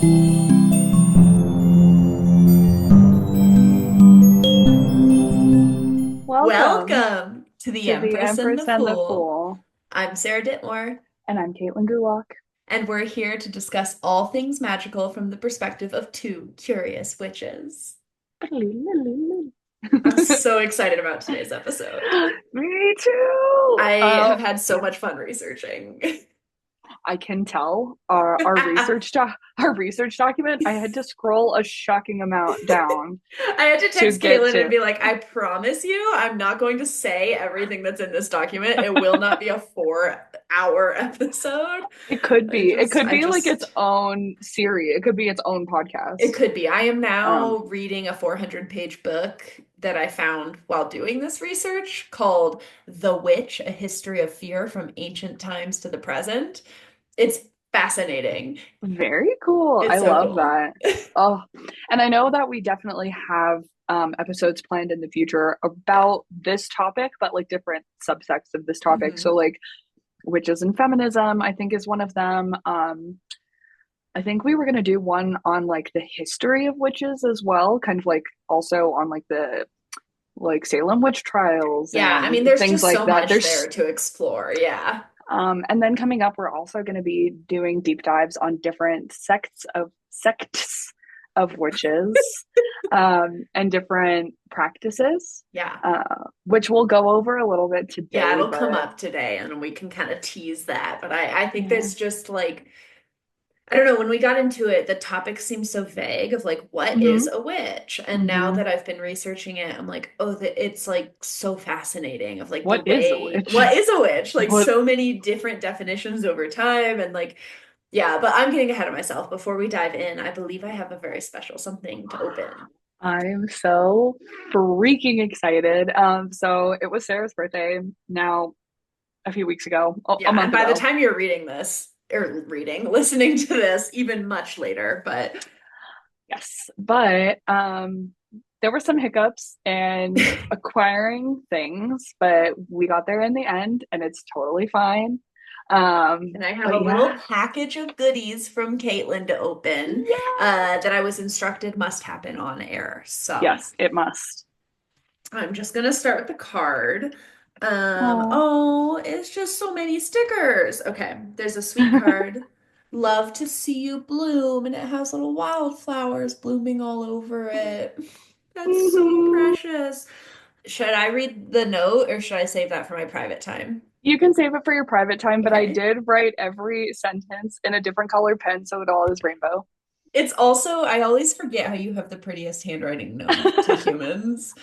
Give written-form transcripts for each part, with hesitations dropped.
Welcome Welcome to the to the Empress and the Empress and the Fool. Fool. I'm Sarah Ditmore, And I'm Kaitlyn Gulock. and we're here to discuss all things magical from the perspective of two curious witches. I'm so excited about today's episode. Me too. I have had so much fun researching. I can tell our research document. I had to scroll a shocking amount down I had to to text get Caitlin and to. be like, I promise you, I'm not going to say everything that's in this document. It will not be a 4 hour episode. It could I be. It just, could I be like its just, own series. It could be its own it podcast. could be. I am now Um, reading a 400-page book that I found while doing this research called The Witch, A History of Fear from Ancient Times to the Present. It's fascinating. Very cool. I It's so love cool. that. Oh, and I know that we definitely have episodes planned in the future about this topic, but like different subsects of this topic. So Mhm. like witches and feminism, I think is one of them. I think we were gonna do one on like the history of witches as well, kind of like also on like the like Salem witch trials Yeah, I and mean, there's things just like so that. much There's there to explore. Yeah. and then coming up, we're also going to be doing deep dives on different sects of witches, and different practices, Yeah. which we'll go over a little bit Yeah, today. it'll come But up today and we can kind of tease that. But I think yeah, there's just like I don't know, when we got into it, the topic seemed so vague of like, what is hmm a witch? And now hmm that I've been researching it, I'm like, oh, it's like so fascinating of like the what is a way, witch? what is a witch? Like What so many different definitions over time. And like, yeah, but I'm getting ahead of myself. Before we dive in, I believe I have a very special something to open. I'm so freaking excited. So it was Sarah's birthday now a few weeks ago, a Yeah, and month by the ago. time you're reading this, or reading, listening to this, even much later, but Yes, but there were some hiccups in acquiring things, but we got there in the end, and it's totally fine. and I have a But little yeah, package of goodies from Caitlin to open yeah, that I was instructed must happen on air. So yes, it must. I'm just gonna start with the card. Oh, Oh, it's just so many stickers. Okay, there's a sweet card. Love to see you bloom, and it has little wildflowers blooming all over it. That's so hmm. precious. Should I read the note or should I save that for my private time? You can save it for your private time, but I Okay. did write every sentence in a different color pen, so it all is rainbow. It's also, I always forget how you have the prettiest handwriting known to humans.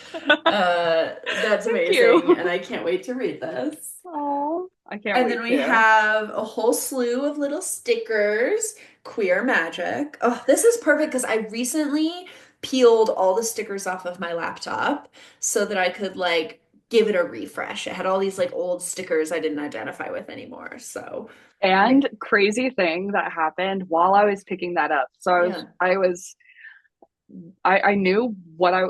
That's Thank amazing, you. and I can't wait to read this. Oh, I can't And then wait we to. have a whole slew of little stickers, queer magic. Oh, this is perfect because I recently peeled all the stickers off of my laptop so that I could like give it a refresh. It had all these like old stickers I didn't identify with anymore. So I'm And crazy thing that happened while I was picking that up. So yeah. I knew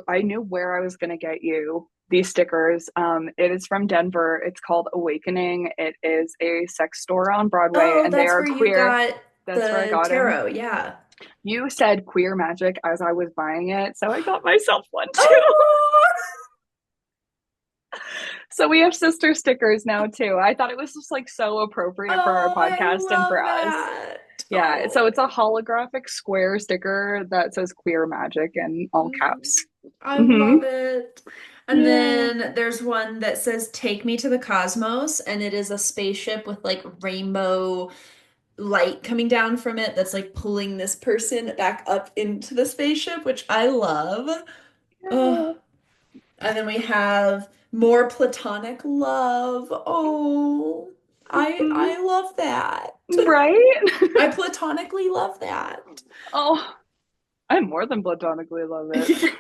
I knew where I was gonna get you these stickers. It is from Denver. It's called Awakening. It is a sex store on Broadway, Oh, and they that's are where you queer. got That's where I the got them. tarot. Yeah. You said queer magic as I was buying it, so I got myself one too. Oh, So we have sister stickers now too. I thought it was just like so appropriate for our oh, I podcast and for love us. that. Yeah, so it's Oh. a holographic square sticker that says queer magic in all Mhm. caps. I Hmm. love it. And Yeah. then there's one that says Take Me to the Cosmos, and it is a spaceship with like rainbow light coming down from it that's like pulling this person back up into the spaceship, which I love. Oh, Yeah. and then we have more platonic love. Oh, Mhm. I love that. Right? I platonically love that. Oh, I more than platonically love it.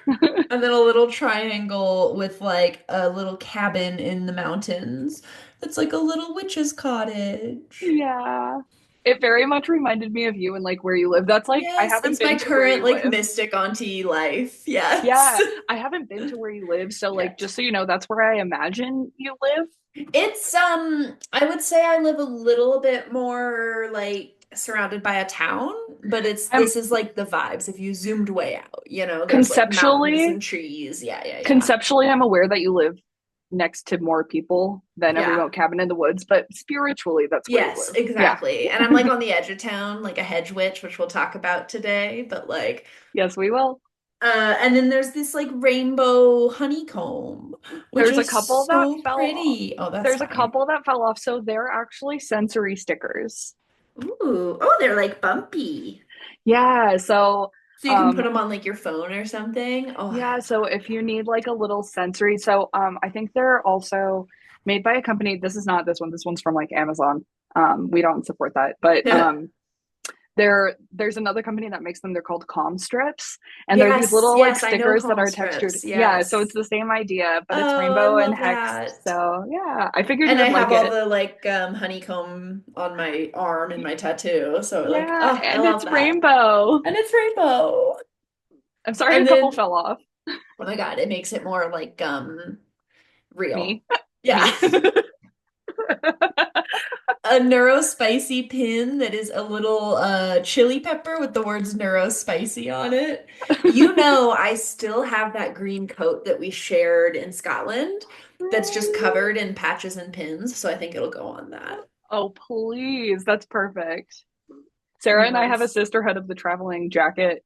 And then a little triangle with like a little cabin in the mountains. It's like a little witch's cottage. Yeah. It very much reminded me of you and like where you live. That's like I Yes, haven't it's my been to where current you like live. mystic auntie life. Yes. Yeah, I haven't been to where you live, so like Yet. just so you know, that's where I imagine you live. It's I would say I live a little bit more like surrounded by a town, but it's I'm this is like the vibes. If you zoomed way out, there's like mountains conceptually and trees. Yeah, yeah, yeah. conceptually I'm aware that you live next to more people than a Yeah. remote cabin in the woods, but spiritually that's where you Yes, live. Yeah. exactly. And I'm like on the edge of town, like a hedge witch, which we'll talk about today, but like Yes, we will. and then there's this like rainbow honeycomb, which There's a is couple that so fell off. pretty. Oh, that's There's a fine. couple that fell off, so they're actually sensory stickers. Ooh, oh, they're like bumpy. Yeah, so So you can put um them on like your phone or something. Oh, I yeah, so if you love need like a little sensory, so I think they're also made by a company. This is not this one. This one's from like Amazon. We don't support that, but that. there's another company that makes them. They're called calm strips, and they're these Yes, little like yes, I know stickers that calm are textured. strips. Yeah, so it's Yes. the same idea, but it's Oh, I rainbow and love hex. that. So yeah, I figured you And I would like have all it. the like honeycomb on my arm and my tattoo. So like, Yeah, oh, I and love it's that. rainbow. And it's rainbow. I'm sorry, a And couple then, fell off. oh my God, it makes it more like real. Me, Yeah. me. A neurospicy pin that is a little chili pepper with the words neurospicy on it. I still have that green coat that we shared in Scotland that's just covered in patches and pins, so I think it'll go on that. Oh, please. That's perfect. Sarah and I have a Yes. sisterhood of the traveling jacket.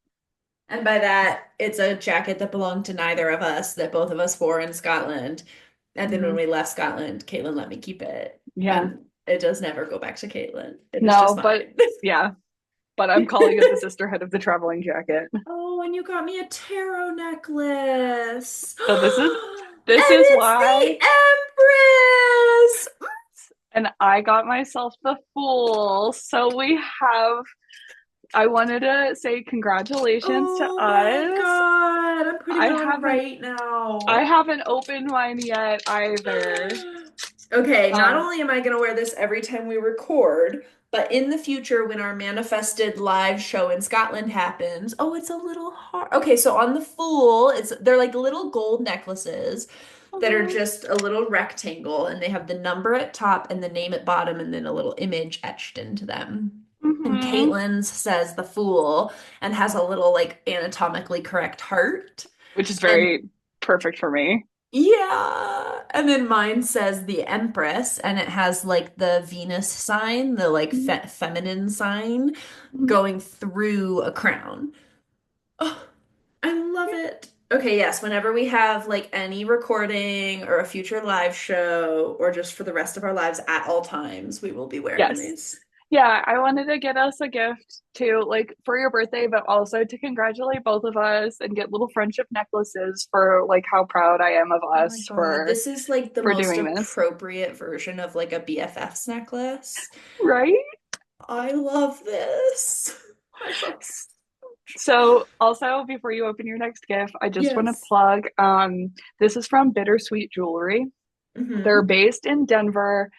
And by that, it's a jacket that belonged to neither of us, that both of us wore in Scotland. And then when Hmm. we left Scotland, Caitlin let me keep it. Yeah. And it does never go back to Caitlin. It is No, just but mine. yeah. But I'm calling it the sisterhood of the traveling jacket. Oh, and you got me a tarot necklace. So this is And this is it's why the Empress. and I got myself the fool. So we have I wanted to say congratulations to Oh my us. God. I'm putting I it on haven't right I now. haven't opened mine yet either. Okay, not Um only am I going to wear this every time we record, but in the future, when our manifested live show in Scotland happens, oh, it's a little hard. Okay, so on the Fool, they're like little gold necklaces that are mhm, just a little rectangle, and they have the number at top and the name at bottom, and then a little image etched into them. And mhm, Caitlin's says the Fool and has a little like anatomically correct heart. which is And very perfect for me. yeah. And then mine says the Empress, and it has like the Venus sign, the like Mhm, feminine sign mhm. going through a crown. Oh, I love it. Okay, yes, whenever we have like any recording or a future live show or just for the rest of our lives at all times, we will be wearing Yes. these. Yeah, I wanted to get us a gift too, like for your birthday, but also to congratulate both of us and get little friendship necklaces for like how proud I am of Oh my us God, this is like the for most doing this. appropriate version of like a BFF's necklace. Right? I love this. I love So also before you open your next gift, I just want to yes. plug this is from Bittersweet Jewelry. They're Hmm. based in Denver.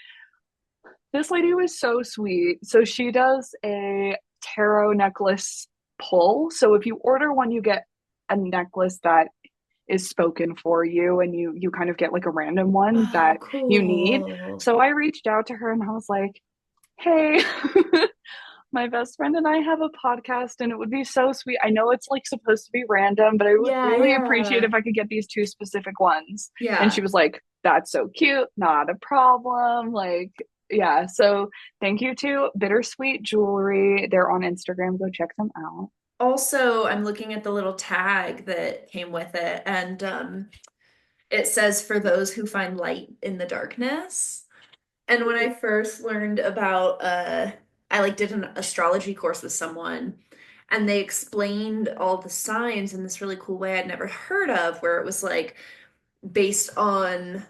This lady was so sweet. So she does a tarot necklace pull. So if you order one, you get a necklace that is spoken for you and you kind of get like a random one Oh, that you need. cool. So I reached out to her and I was like, "Hey, my best friend and I have a podcast and it would be so sweet. I know it's like supposed to be random, but I would Yeah, really appreciate yeah. if I could get these two specific ones." And she Yeah. was like, "That's so cute. Not a problem." Like, yeah. So thank you to Bittersweet Jewelry. They're on Instagram. Go check them out. Also, I'm looking at the little tag that came with it, and it says for those who find light in the darkness. And when I first learned about I like did an astrology course with someone and they explained all the signs in this really cool way I'd never heard of, where it was like based on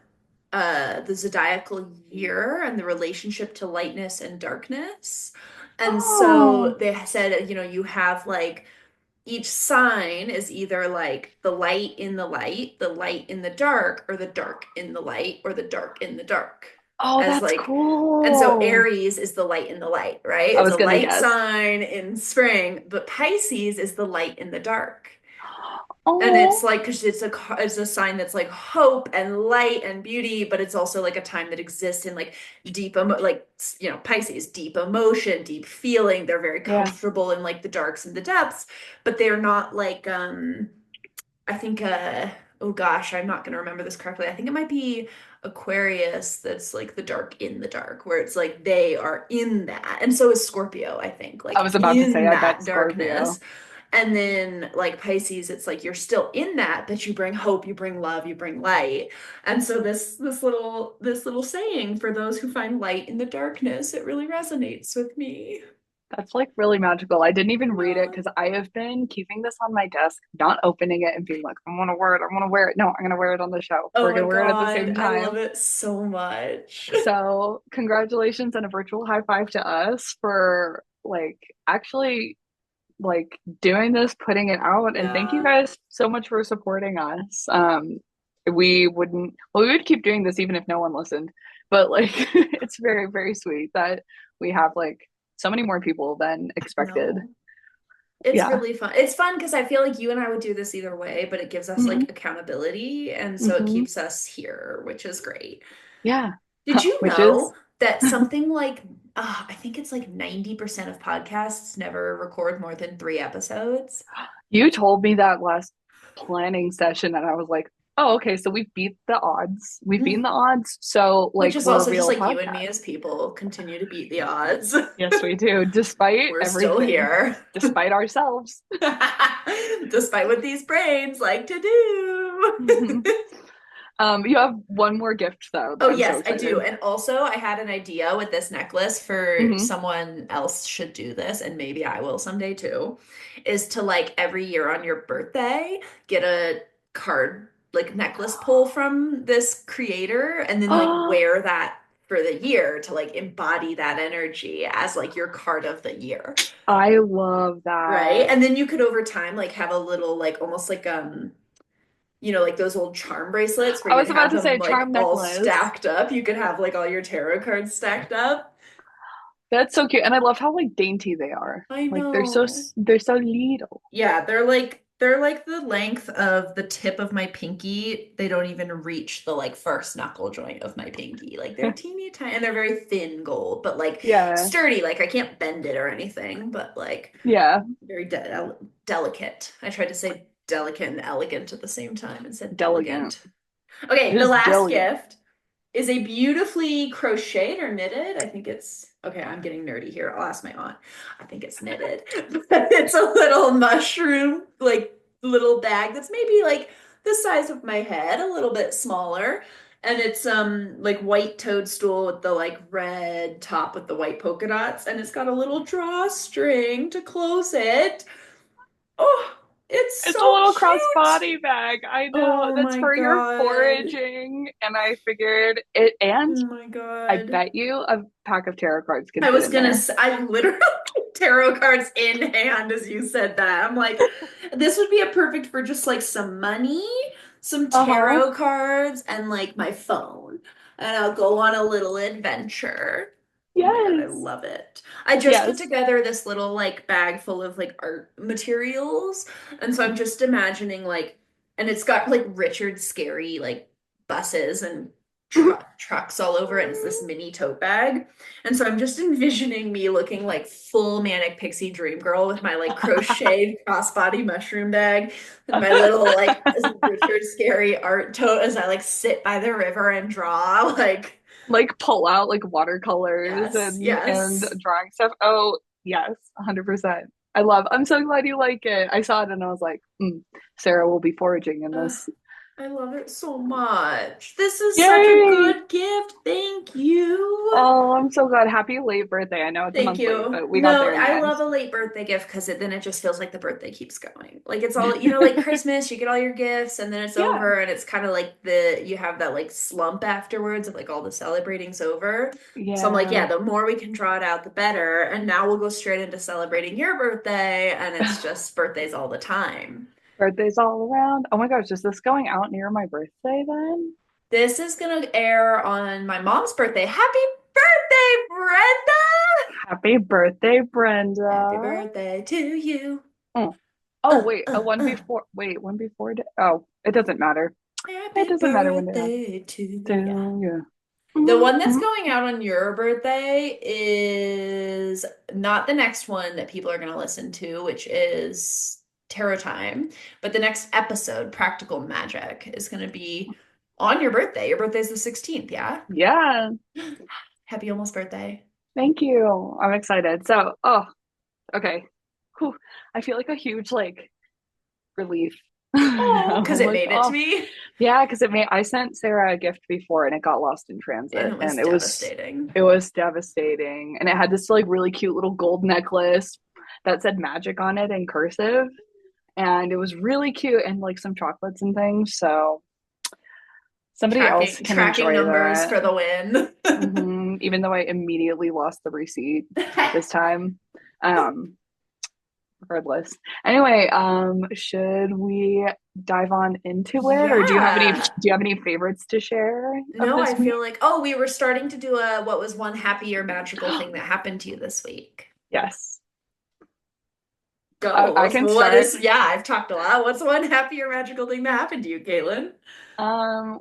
the zodiacal year and the relationship to lightness and darkness. And so Oh, they said, you have like each sign is either like the light in the light in the dark, or the dark in the light, or the dark in the dark. oh, As that's like, and so cool. Aries is the light in the light, right? I It's was a gonna light guess. sign in spring, but Pisces is the light in the dark. And it's Oh, like, because it's a sign that's like hope and light and beauty, but it's also like a time that exists in like like, Pisces, deep emotion, deep feeling. They're very yeah. comfortable in like the darks and the depths, but they're not like, I think, oh gosh, I'm not going to remember this correctly. I think it might be Aquarius that's like the dark in the dark, where it's like they are in that. And so is Scorpio, I think, I like was about to say, in I bet that Scorpio. darkness. And then like Pisces, it's like you're still in that, but you bring hope, you bring love, you bring light. And so this little saying for those who find light in the darkness, it really resonates with me. That's like really magical. I didn't even read it Yeah. because I have been keeping this on my desk, not opening it and being like, I want to wear it. I want to wear it. No, I'm going to wear it on the show. Oh We're my going to wear it at the God, same I love time. it so much. So, congratulations and a virtual high five to us for like actually like doing this, putting it out, and thank you Yeah. guys so much for supporting us. We wouldn't, well, we would keep doing this even if no one listened, but like it's very, very sweet that we have like so many more people than expected. No. It's Yeah. really fun. It's fun because I feel like you and I would do this either way, but it gives us Hmm. like accountability, and so it Hmm. keeps us here, which is great. Yeah. Did you Which is, know that something like, I think it's like 90% of podcasts never record more than 3 episodes? you told me that last planning session, and I was like, oh, okay, so we've beat the odds. We've beaten Mm. the odds. So, Which like, is we're a also just real like you and me podcast. as people continue to beat the odds. Yes, we do, despite We're still everything, here. despite ourselves. Despite what these brains like to do. You have one more gift though that Oh, I'm so yes, I excited. do. And also, I had an idea with this necklace for Hmm. someone else should do this, and maybe I will someday too, is to like every year on your birthday, get a card, like necklace pull from this creator, and then like Oh, wear that for the year to like embody that energy as like your card of the year. I love Right? that. And then you could over time like have a little like almost like like those old charm bracelets where I you'd was about have to them say like charm all necklace. stacked up. You could have like all your tarot cards stacked up. That's so cute, and I love how like dainty they are. I Like they're so know. they're so little. Yeah, they're like the length of the tip of my pinky. They don't even reach the like first knuckle joint of my pinky. Like they're teeny tiny and they're very thin gold, but like Yeah, sturdy. Like I can't bend it or anything, but like yeah, very delicate. I tried to say delicate and elegant at the same time and said delicate. elegant. Okay, It the is last delicate. gift is a beautifully crocheted or knitted. I think it's okay. I'm getting nerdy here. I'll ask my aunt. I think it's knitted, but it's a little mushroom, like little bag that's maybe like the size of my head, a little bit smaller. And it's like white toadstool with the like red top with the white polka dots, and it's got a little drawstring to close it. Oh, it's It's a so little cute. crossbody bag. I know. Oh That's my for your God. foraging. And I figured it, and Oh my I God. bet you a pack of tarot cards can I fit was in gonna, there. I literally tarot cards in hand as you said that. I'm like, this would be a perfect for just like some money, some Uh-huh. tarot cards, and like my phone. And I'll go on a little adventure. Oh my God, I Yes. love it. I just put Yes. together this little like bag full of like art materials. And so I'm just imagining like, and it's got like Richard Scary like buses and trucks all over it. And it's this mini tote bag. And so I'm just envisioning me looking like full manic pixie dream girl with my like crocheted crossbody mushroom bag and my little like Richard Scary art tote as I like sit by the river and draw. Like, Like pull out like watercolors yes, and yes. drawing stuff. Oh, yes, 100%. I'm so glad you like it. I saw it and I was like, Sarah will be foraging in Uh, this. I love it so much. This is such a Yay! good gift. Thank you. Oh, I'm so glad. Happy late birthday. I know it's a Thank month late, you. but we got No, there in the I end. love a late birthday gift because then it just feels like the birthday keeps going. Like it's all, like Christmas, you get all your gifts and then it's Yeah. over and it's kind of like you have that like slump afterwards of like all the celebrating's over. So I'm like, Yeah. yeah, the more we can draw it out, the better. And now we'll go straight into celebrating your birthday and it's just birthdays all the time. Birthdays all around. Oh my gosh, is this going out near my birthday then? This is gonna air on my mom's birthday. Happy birthday, Brenda! Happy birthday, Happy Brenda. birthday to you. Mm. Oh, wait, a one uh. before, wait, one before, oh, it doesn't matter. It Happy doesn't matter when they happen. birthday to ya. So, yeah. The Mhm, one that's mhm. going out on your birthday is not the next one that people are going to listen to, which is Tarot Time, but the next episode, Practical Magic, is going to be on your birthday. Your birthday's the 16th, yeah? Yeah, Happy almost birthday. thank you. I'm excited. So, oh, okay. Whew. I feel like a huge like relief. Oh, I'm because it like, made it to oh, me. yeah, because I sent Sarah a gift before and it got lost in And transit it and was devastating. it was devastating. And it had this like really cute little gold necklace that said magic on it in cursive. And it was really cute and like some chocolates and things. So somebody else can Tracking enjoy numbers that. for the win. Even though I immediately lost the receipt this time. Um, regardless. Anyway, should we dive on into it, or do Yeah. you have any favorites to share of No, I this week? feel like, oh, we were starting to do a what was one happy or magical thing that happened to you this week. Yes, Go. I can What start. is, yeah, I've talked a lot. What's one happy or magical thing that happened to you, Caitlin?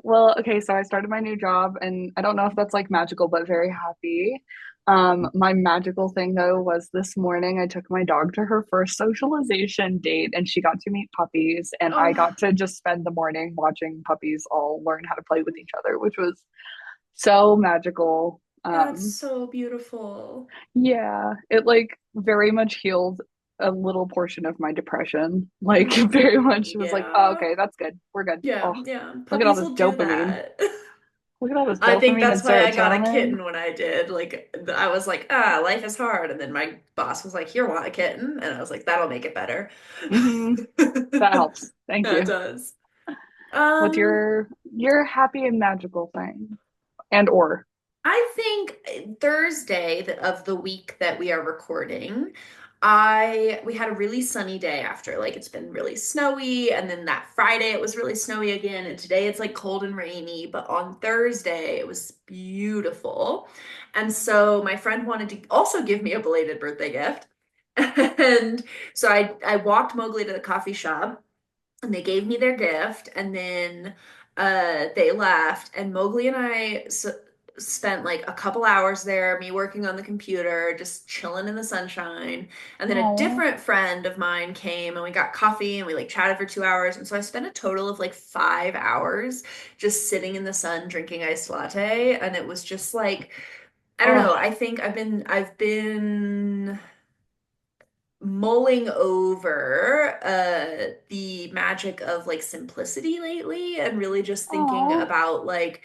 Well, okay, so I started my new job, and I don't know if that's like magical, but very happy. My magical thing though was this morning I took my dog to her first socialization date, and she got to meet puppies, and I Oh, got to just spend the morning watching puppies all learn how to play with each other, which was so magical. that's so beautiful. Yeah, it like very much healed a little portion of my depression. Like Mm, very much was like, oh, yeah. okay, that's good. We're good. Yeah, Oh, yeah. look at all Puppies this will do dopamine. that. Look at all this I think dopamine and that's why I got a serotonin. kitten when I did. Like, I was like, ah, life is hard. And then my boss was like, here, want a kitten? And I was like, that'll make it better. That helps. Thank That you. does. What's Um, your happy and magical thing? And or I think Thursday of the week that we are recording, we had a really sunny day after like it's been really snowy, and then that Friday it was really snowy again, and today it's like cold and rainy, but on Thursday it was beautiful. And so my friend wanted to also give me a belated birthday gift. And so I walked Mowgli to the coffee shop and they gave me their gift, and then they left, and Mowgli and spent like a couple hours there, me working on the computer, just chilling in the sunshine. And then a oh different friend of mine came and we got coffee and we like chatted for 2 hours. And so I spent a total of like 5 hours just sitting in the sun drinking iced latte. And it was just like, I don't know. oh I think I've been mulling over the magic of like simplicity lately, and really just thinking oh about like,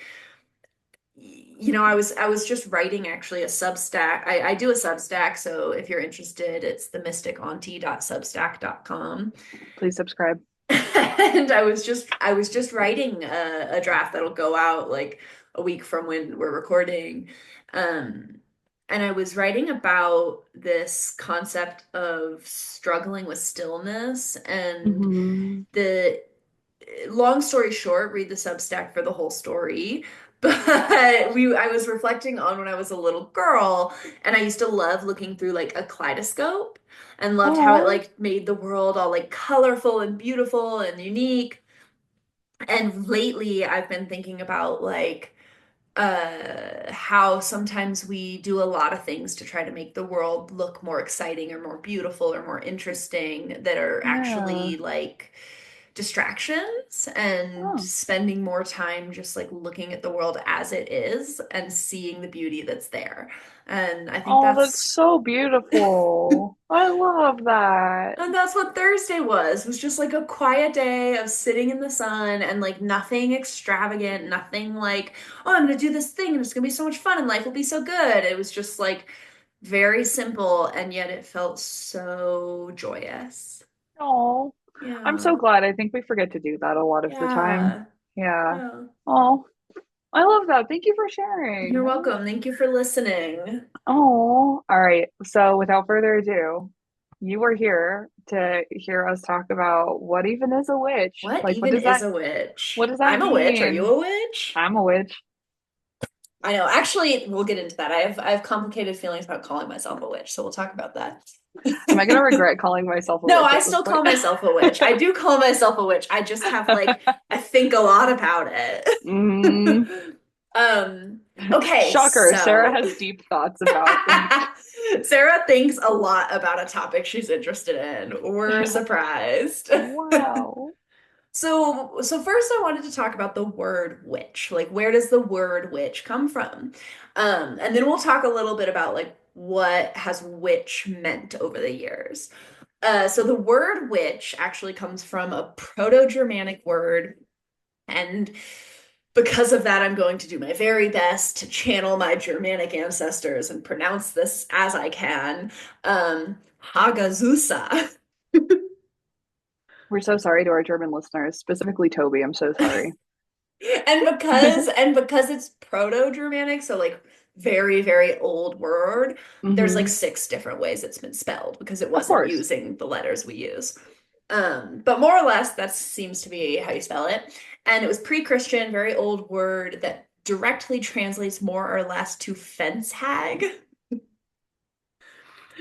I was just writing actually a Substack. I do a Substack, so if you're interested, it's themysticauntie.substack.com. please subscribe. And I was just writing a draft that'll go out like a week from when we're recording. Um, and I was writing about this concept of struggling with stillness, and Hmm. the long story short, read the Substack for the whole story. But I was reflecting on when I was a little girl, and I used to love looking through like a kaleidoscope and loved how it Oh like made the world all like colorful and beautiful and unique. And lately I've been thinking about like how sometimes we do a lot of things to try to make the world look more exciting or more beautiful or more interesting that are yeah. actually like distractions, and Oh. spending more time just like looking at the world as it is and seeing the beauty that's there. And I think Oh, that's so beautiful. I love that. and that's what Thursday was just like a quiet day of sitting in the sun and like nothing extravagant, nothing like, oh, I'm gonna do this thing and it's gonna be so much fun and life will be so good. It was just like very simple, and yet it felt so joyous. Oh, I'm Yeah. so glad. I think we forget to do that a lot of the time. Yeah. Yeah. Yeah. Oh, I love that. Thank you for You're sharing. welcome. Thank you for listening. Oh, all right. So without further ado, you were here to hear us talk about what even is a witch? What Like, even is a witch? what does that I'm a witch. Are you mean? a witch? I'm a witch. I know. Actually, we'll get into that. I have complicated feelings about calling myself a witch, so we'll talk about that. Am I gonna regret calling myself a No, witch I at this still point? call myself a witch. I do call myself a witch. I just have like I think a lot about it. Mm, Um, okay, shocker. Sarah so has deep thoughts about things. Sarah thinks a lot about a topic she's interested in. We're surprised. Wow. So first I wanted to talk about the word witch. Like, where does the word witch come from? And then we'll talk a little bit about like what has witch meant over the years. So the word witch actually comes from a Proto-Germanic word, and because of that, I'm going to do my very best to channel my Germanic ancestors and pronounce this as I can. Hagazusa. We're so sorry to our German listeners, specifically Toby. I'm so sorry. And because it's Proto-Germanic, so like very, very old word, there's like Hmm. six different ways it's been spelled because it Of wasn't course. using the letters we use. But more or less, that seems to be how you spell it. And it was pre-Christian, very old word that directly translates more or less to fence hag,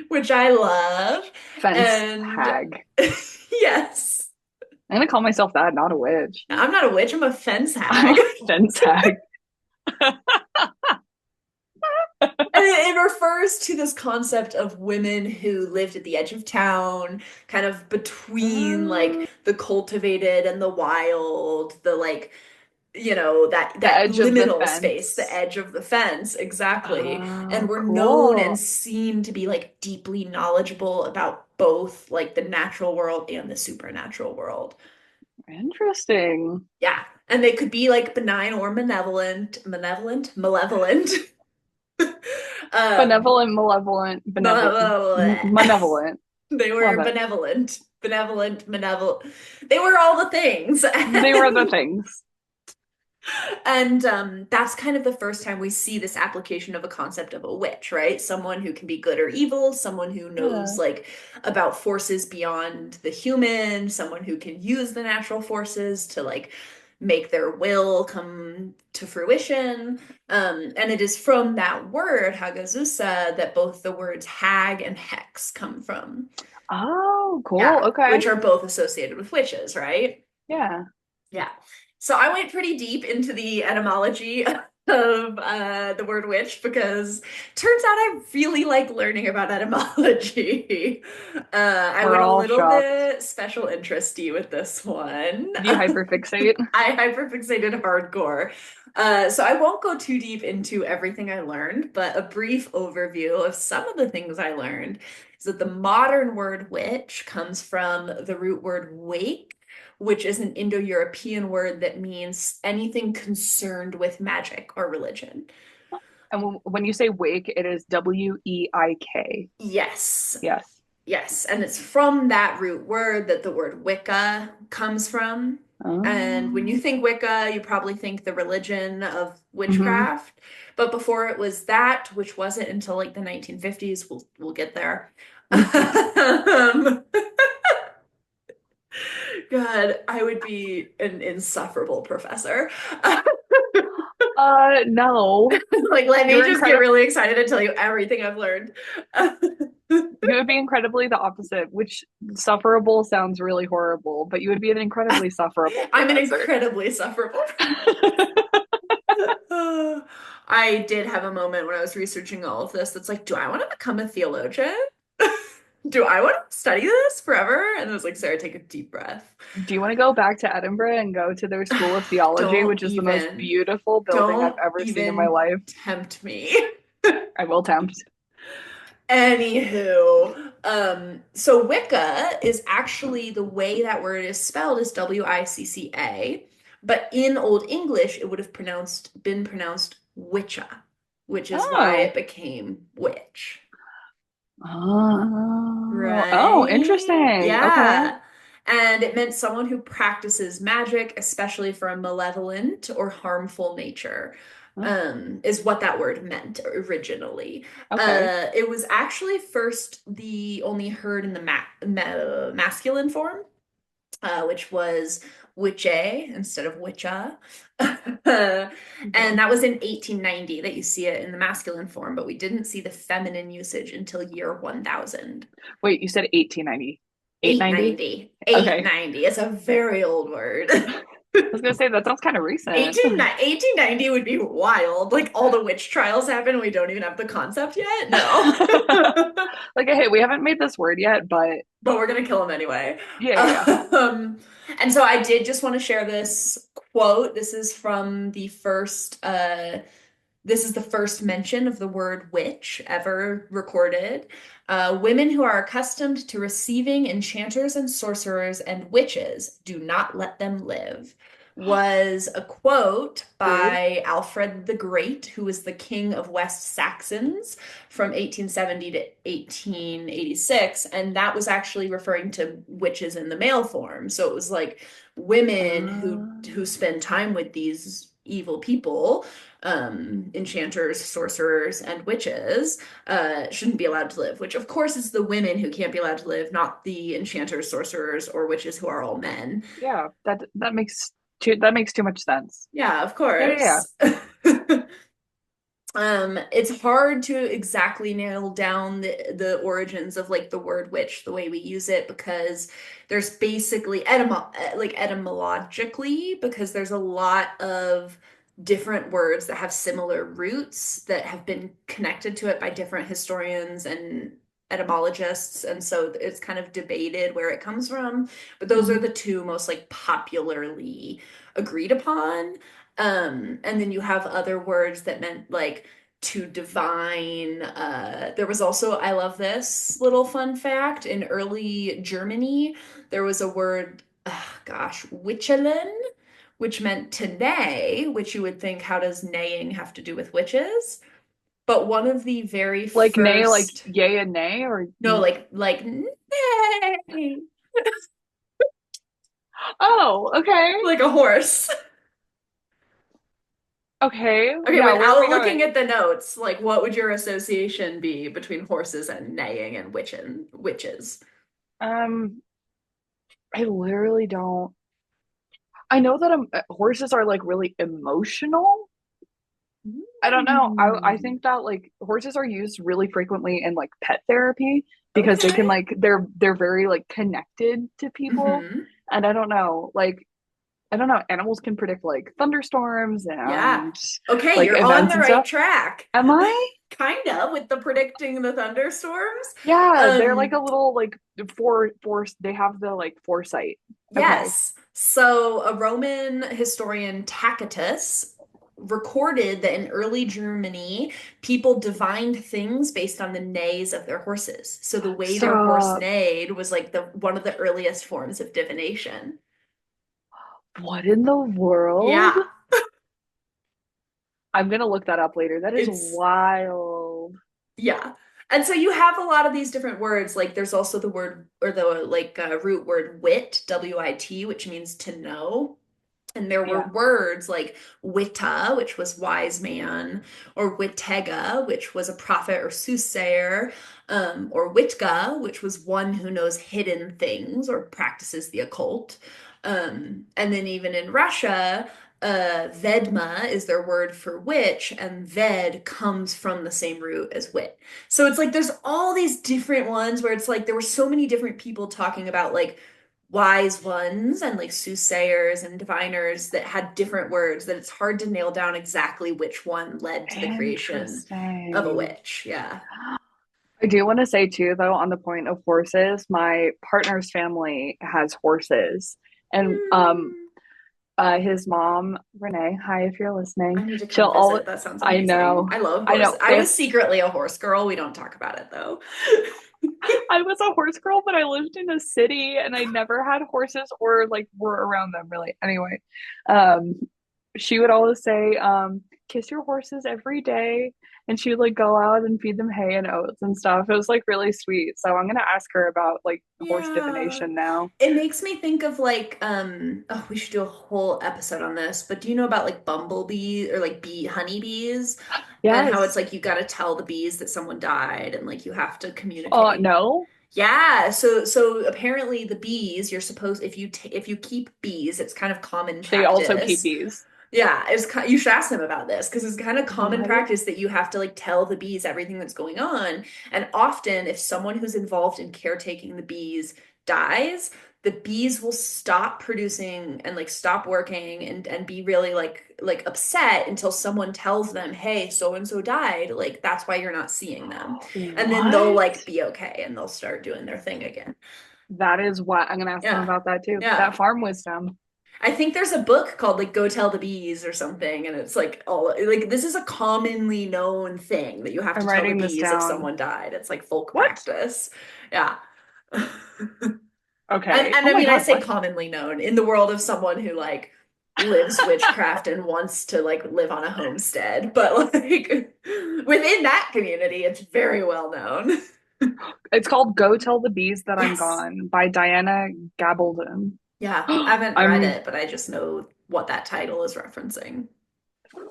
which I love. Fence And hag. yes, I'm gonna call myself that, not a witch. I'm not a witch, I'm a fence hag. I'm a fence hag. And it refers to this concept of women who lived at the edge of town, kind of between like Uh, the cultivated and the wild, the like, that the that edge of the liminal space, the fence. edge of the fence, exactly. And Oh, were known and cool. seen to be like deeply knowledgeable about both like the natural world and the supernatural world. Interesting. Yeah. And they could be like benign or malevolent. Um, Benevolent, malevolent, Malevolent. malevolent. They Love were it. benevolent. They were all the things. They were the things. And that's kind of the first time we see this application of a concept of a witch, right? Someone who can be good or evil, someone who knows Yeah. like about forces beyond the human, someone who can use the natural forces to like make their will come to fruition. And it is from that word, Hagazusa, that both the words hag and hex come from. Oh, cool. Yeah, Okay. which are both associated with witches, right? Yeah. Yeah. So I went pretty deep into the etymology of the word witch because turns out I really like learning about etymology. I We're went a all little shocked. bit special interesty with this one. Do you hyperfixate? I hyperfixated hardcore. So I won't go too deep into everything I learned, but a brief overview of some of the things I learned is that the modern word witch comes from the root word wake, which is an Indo-European word that means anything concerned with magic or religion. And when you say wake, it is Weik. Yes. Yes. Yes, and it's from that root word that the word Wicca comes from. And when you Um, think Wicca, you probably think the religion of hmm. witchcraft. But before it was that, which wasn't until like the 1950s, we'll get there. God, I would be an insufferable professor. No. Like, let me You're just get incredible. really excited and tell you everything I've learned. You would be incredibly the opposite, which sufferable sounds really horrible, but you would be an incredibly sufferable I'm an professor. incredibly sufferable. I did have a moment when I was researching all of this that's like, do I want to become a theologian? Do I want to study this forever? And I was like, Sarah, take a deep breath. Do you want to go back to Edinburgh and go to their School of Theology, Don't which is the most even, beautiful building I've don't ever seen in my even life? tempt me. I will tempt. Anywho, so Wicca is actually the way that word is spelled is Wicca, but in Old English it would have been pronounced witcha, which is why Oh. it became witch. Oh, Right? interesting. Okay. Yeah. And it meant someone who practices magic, especially for a malevolent or harmful nature, Oh, is what that word meant originally. okay. It was actually first the only heard in the masculine form. which was witche instead of witcha. And Okay. that was in 1890 that you see it in the masculine form, but we didn't see the feminine usage until year 1000. Wait, you said 1890. 890? 890. Okay. 890. It's a very old word. I was gonna say that sounds kind of recent. 1890 would be wild. Like all the witch trials happen, we don't even have the concept yet. No. Like, hey, we haven't made this word yet, but But we're gonna kill him anyway. yeah, yeah, yeah. Um, and so I did just want to share this quote. This is from the first this is the first mention of the word witch ever recorded. Women who are accustomed to receiving enchanters and sorcerers and witches, do not let them live, was a quote Rude. by Alfred the Great, who was the king of West Saxons from 1870 to 1886. And that was actually referring to witches in the male form. So it was like women who Uh, spend time with these evil people, enchanters, sorcerers, and witches, shouldn't be allowed to live, which of course is the women who can't be allowed to live, not the enchanters, sorcerers, or witches who are all men. yeah, that makes too much sense. Yeah, of Yeah, yeah, yeah. course. It's hard to exactly nail down the origins of like the word witch, the way we use it, because there's basically etymologically, because there's a lot of different words that have similar roots that have been connected to it by different historians and etymologists, and so it's kind of debated where it comes from. But those are Mhm. the two most like popularly agreed upon. And then you have other words that meant like to divine. There was also, I love this little fun fact, in early Germany, there was a word, gosh, witchelen, which meant to neigh, which you would think, how does neighing have to do with witches? But one of the very Like nay, like first, yay and nay, or no, like neigh, oh, okay, like a horse. okay, Okay, yeah. Where are we without looking going? at the notes, like what would your association be between horses and neighing and witches? Um, I literally don't. I know that horses are like really emotional. I don't know. I Mm, think that like horses are used really frequently in like pet therapy because they can okay. like they're very like connected to people. Hmm. And I don't know, like I don't know, animals can predict like thunderstorms Yeah. and Okay, like you're on events the and right stuff. track. Am I? Kind of with the predicting the thunderstorms. Yeah, they're like Um, a little like force they have the like foresight. Okay. yes. So a Roman historian Tacitus recorded that in early Germany, people divined things based on the neighs of their horses. So the way their horse Stop. neighed was like the one of the earliest forms of divination. What in the world? Yeah, I'm gonna look that up later. That is it's wild. yeah. And so you have a lot of these different words. Like there's also the word or the like root word wit, W-I-T, which means to know. And there were Yeah. words like witta, which was wise man, or wittega, which was a prophet or soothsayer, or witka, which was one who knows hidden things or practices the occult. And then even in Russia, vedma is their word for witch, and ved comes from the same root as wit. So it's like there's all these different ones where it's like there were so many different people talking about like wise ones and like soothsayers and diviners that had different words that it's hard to nail down exactly which one led to the creation of a Interesting. witch. Yeah. I do want to say too, though, on the point of horses, my partner's family has horses, and Hmm. his mom, Renee, hi if you're listening. I need to She'll come all. visit. That sounds I amazing. know, I love I horses. know. I was secretly a horse girl. We don't talk about it though. I was a horse girl, but I lived in a city and I never had horses or like were around them really. Anyway, um, she would always say, kiss your horses every day. And she would like go out and feed them hay and oats and stuff. It was like really sweet. So I'm gonna ask her about like horse Yeah. divination now. It makes me think of like oh, we should do a whole episode on this, but do you know about like bumblebees or like honeybees and how it's Yes. like you got to tell the bees that someone died and like you have to communicate. No. Yeah, so apparently the bees, you're supposed if you keep bees, it's kind of common They also keep practice. bees. Yeah, you should ask them about this because it's kind of common What? practice that you have to like tell the bees everything that's going on. And often, if someone who's involved in caretaking the bees dies, the bees will stop producing and like stop working and be really like upset until someone tells them, "Hey, so and so died." Like that's why you're not seeing them. And then they'll What? like be okay and they'll start doing their thing again. That is what I'm gonna ask them Yeah. about that too. That Yeah. farm wisdom. I think there's a book called like Go Tell the Bees or something, and it's like all like this is a commonly known thing that you have to I'm tell the writing this bees if down. someone died. It's like folk What? practice. Yeah. Okay. And Oh I my mean I God, say what? commonly known in the world of someone who like lives witchcraft and wants to like live on a homestead, but like within that community, it's very well known. It's called Go Tell the Bees That I'm Yes. Gone by Diana Gabaldon. Yeah, I haven't read I'm it, but I just know what that title is referencing.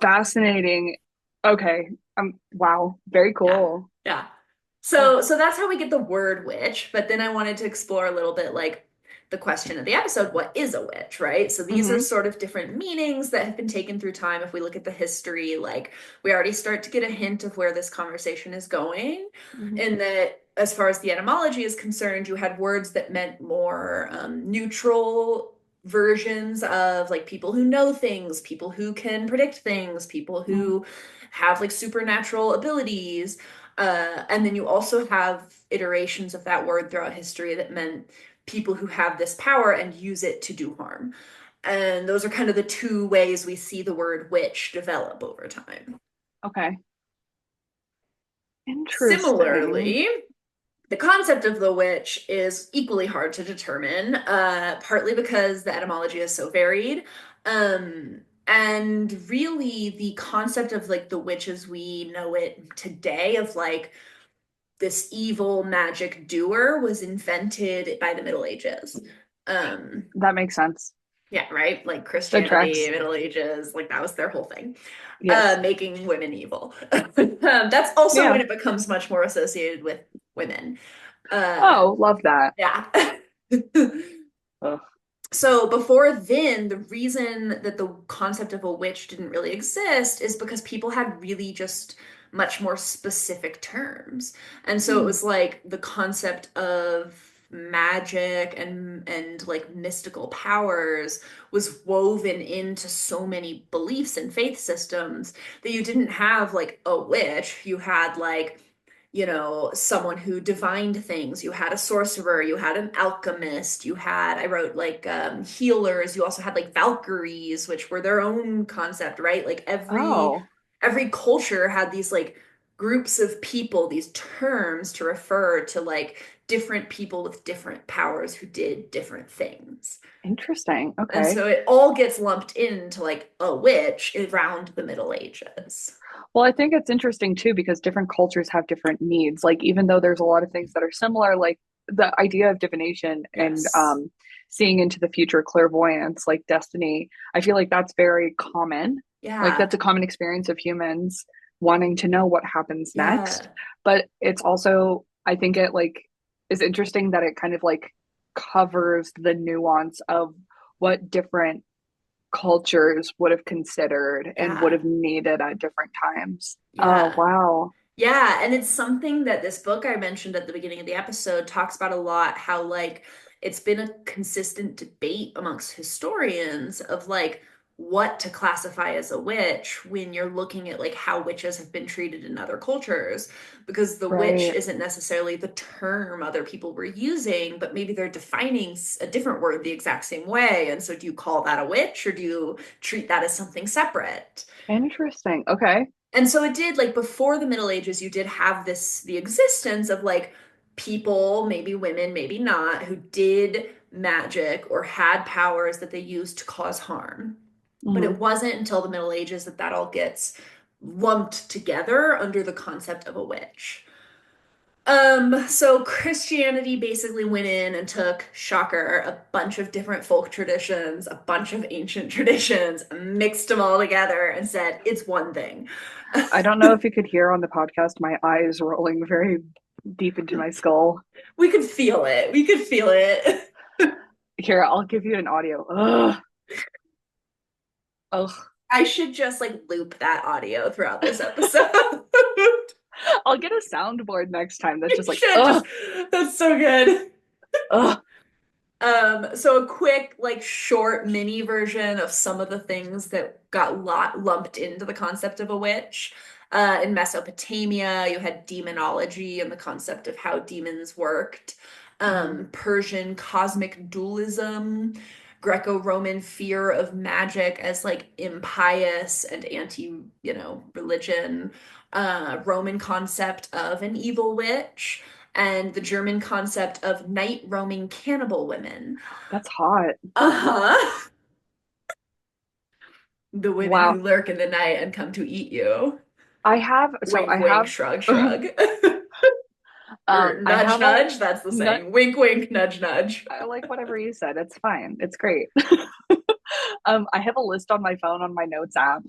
fascinating. Okay. Wow. Very Yeah. cool. Yeah. Ugh. So that's how we get the word witch, but then I wanted to explore a little bit like the question of the episode, what is a witch, right? So these are Mm-hmm. sort of different meanings that have been taken through time. If we look at the history, like we already start to get a hint of where this conversation is going, Mm-hmm. in that as far as the etymology is concerned, you had words that meant more neutral versions of like people who know things, people who can predict things, people Mm-hmm. who have like supernatural abilities. And then you also have iterations of that word throughout history that meant people who have this power and use it to do harm. And those are kind of the two ways we see the word witch develop over time. Okay. Interesting. Similarly, the concept of the witch is equally hard to determine, partly because the etymology is so varied. And really, the concept of like the witch as we know it today, of like this evil magic doer, was invented by the Middle Ages. Um, That makes sense. yeah, right? Like That Christianity, tracks. Middle Ages, like that was their whole thing. Yes. Making women evil. That's also when Yeah. it becomes much more associated with women. Uh, Oh, love that. yeah. Ugh. So before then, the reason that the concept of a witch didn't really exist is because people had really just much more specific terms. And so it Hmm. was like the concept of magic and like mystical powers was woven into so many beliefs and faith systems that you didn't have like a witch, you had like someone who divined things. You had a sorcerer, you had an alchemist, you had, I wrote like healers, you also had like Valkyries, which were their own concept, right? Like Oh, every culture had these like groups of people, these terms to refer to like different people with different powers who did different things. interesting. And Okay. so it all gets lumped into like a witch around the Middle Ages. Well, I think it's interesting too because different cultures have different needs. Like, even though there's a lot of things that are similar, like the idea of divination and Yes. seeing into the future, clairvoyance, like destiny, I feel like that's very common. Like, Yeah. that's a common experience of humans wanting to know what happens next. Yeah. But it's also, I think it like is interesting that it kind of like covers the nuance of what different cultures would have considered and would Yeah. have needed at different times. Oh, Yeah. wow. Yeah, and it's something that this book I mentioned at the beginning of the episode talks about a lot, how like it's been a consistent debate amongst historians of like what to classify as a witch when you're looking at like how witches have been treated in other cultures, because the witch Right. isn't necessarily the term other people were using, but maybe they're defining a different word the exact same way. And so do you call that a witch or do you treat that as something separate? Interesting. Okay. And so it did, like before the Middle Ages, you did have the existence of like people, maybe women, maybe not, who did magic or had powers that they used to cause harm. But Hmm. it wasn't until the Middle Ages that that all gets lumped together under the concept of a witch. So Christianity basically went in and took, shocker, a bunch of different folk traditions, a bunch of ancient traditions, mixed them all together and said, it's one thing. I don't know if you could hear on the podcast my eyes rolling very deep into my skull. We could feel it. We could feel it. Here, I'll give you an audio. Ugh. Ugh. I should just like loop that audio throughout this episode. I'll get a soundboard next time that's You just like, should just, ugh, that's so good. ugh. So a quick, like, short mini version of some of the things that got lumped into the concept of a witch. In Mesopotamia, you had demonology and the concept of how demons worked. Mhm. Persian cosmic dualism, Greco-Roman fear of magic as like impious and anti, religion. Roman concept of an evil witch and the German concept of night roaming cannibal women. That's hot. Uh-huh. The women Wow. who lurk in the night and come to eat you. I have, so Wink, I wink, have, shrug, shrug. Or I nudge, have a, nudge. That's the nut, saying. Wink, wink, nudge, nudge. I like whatever you said. It's fine. It's great. I have a list on my phone on my notes app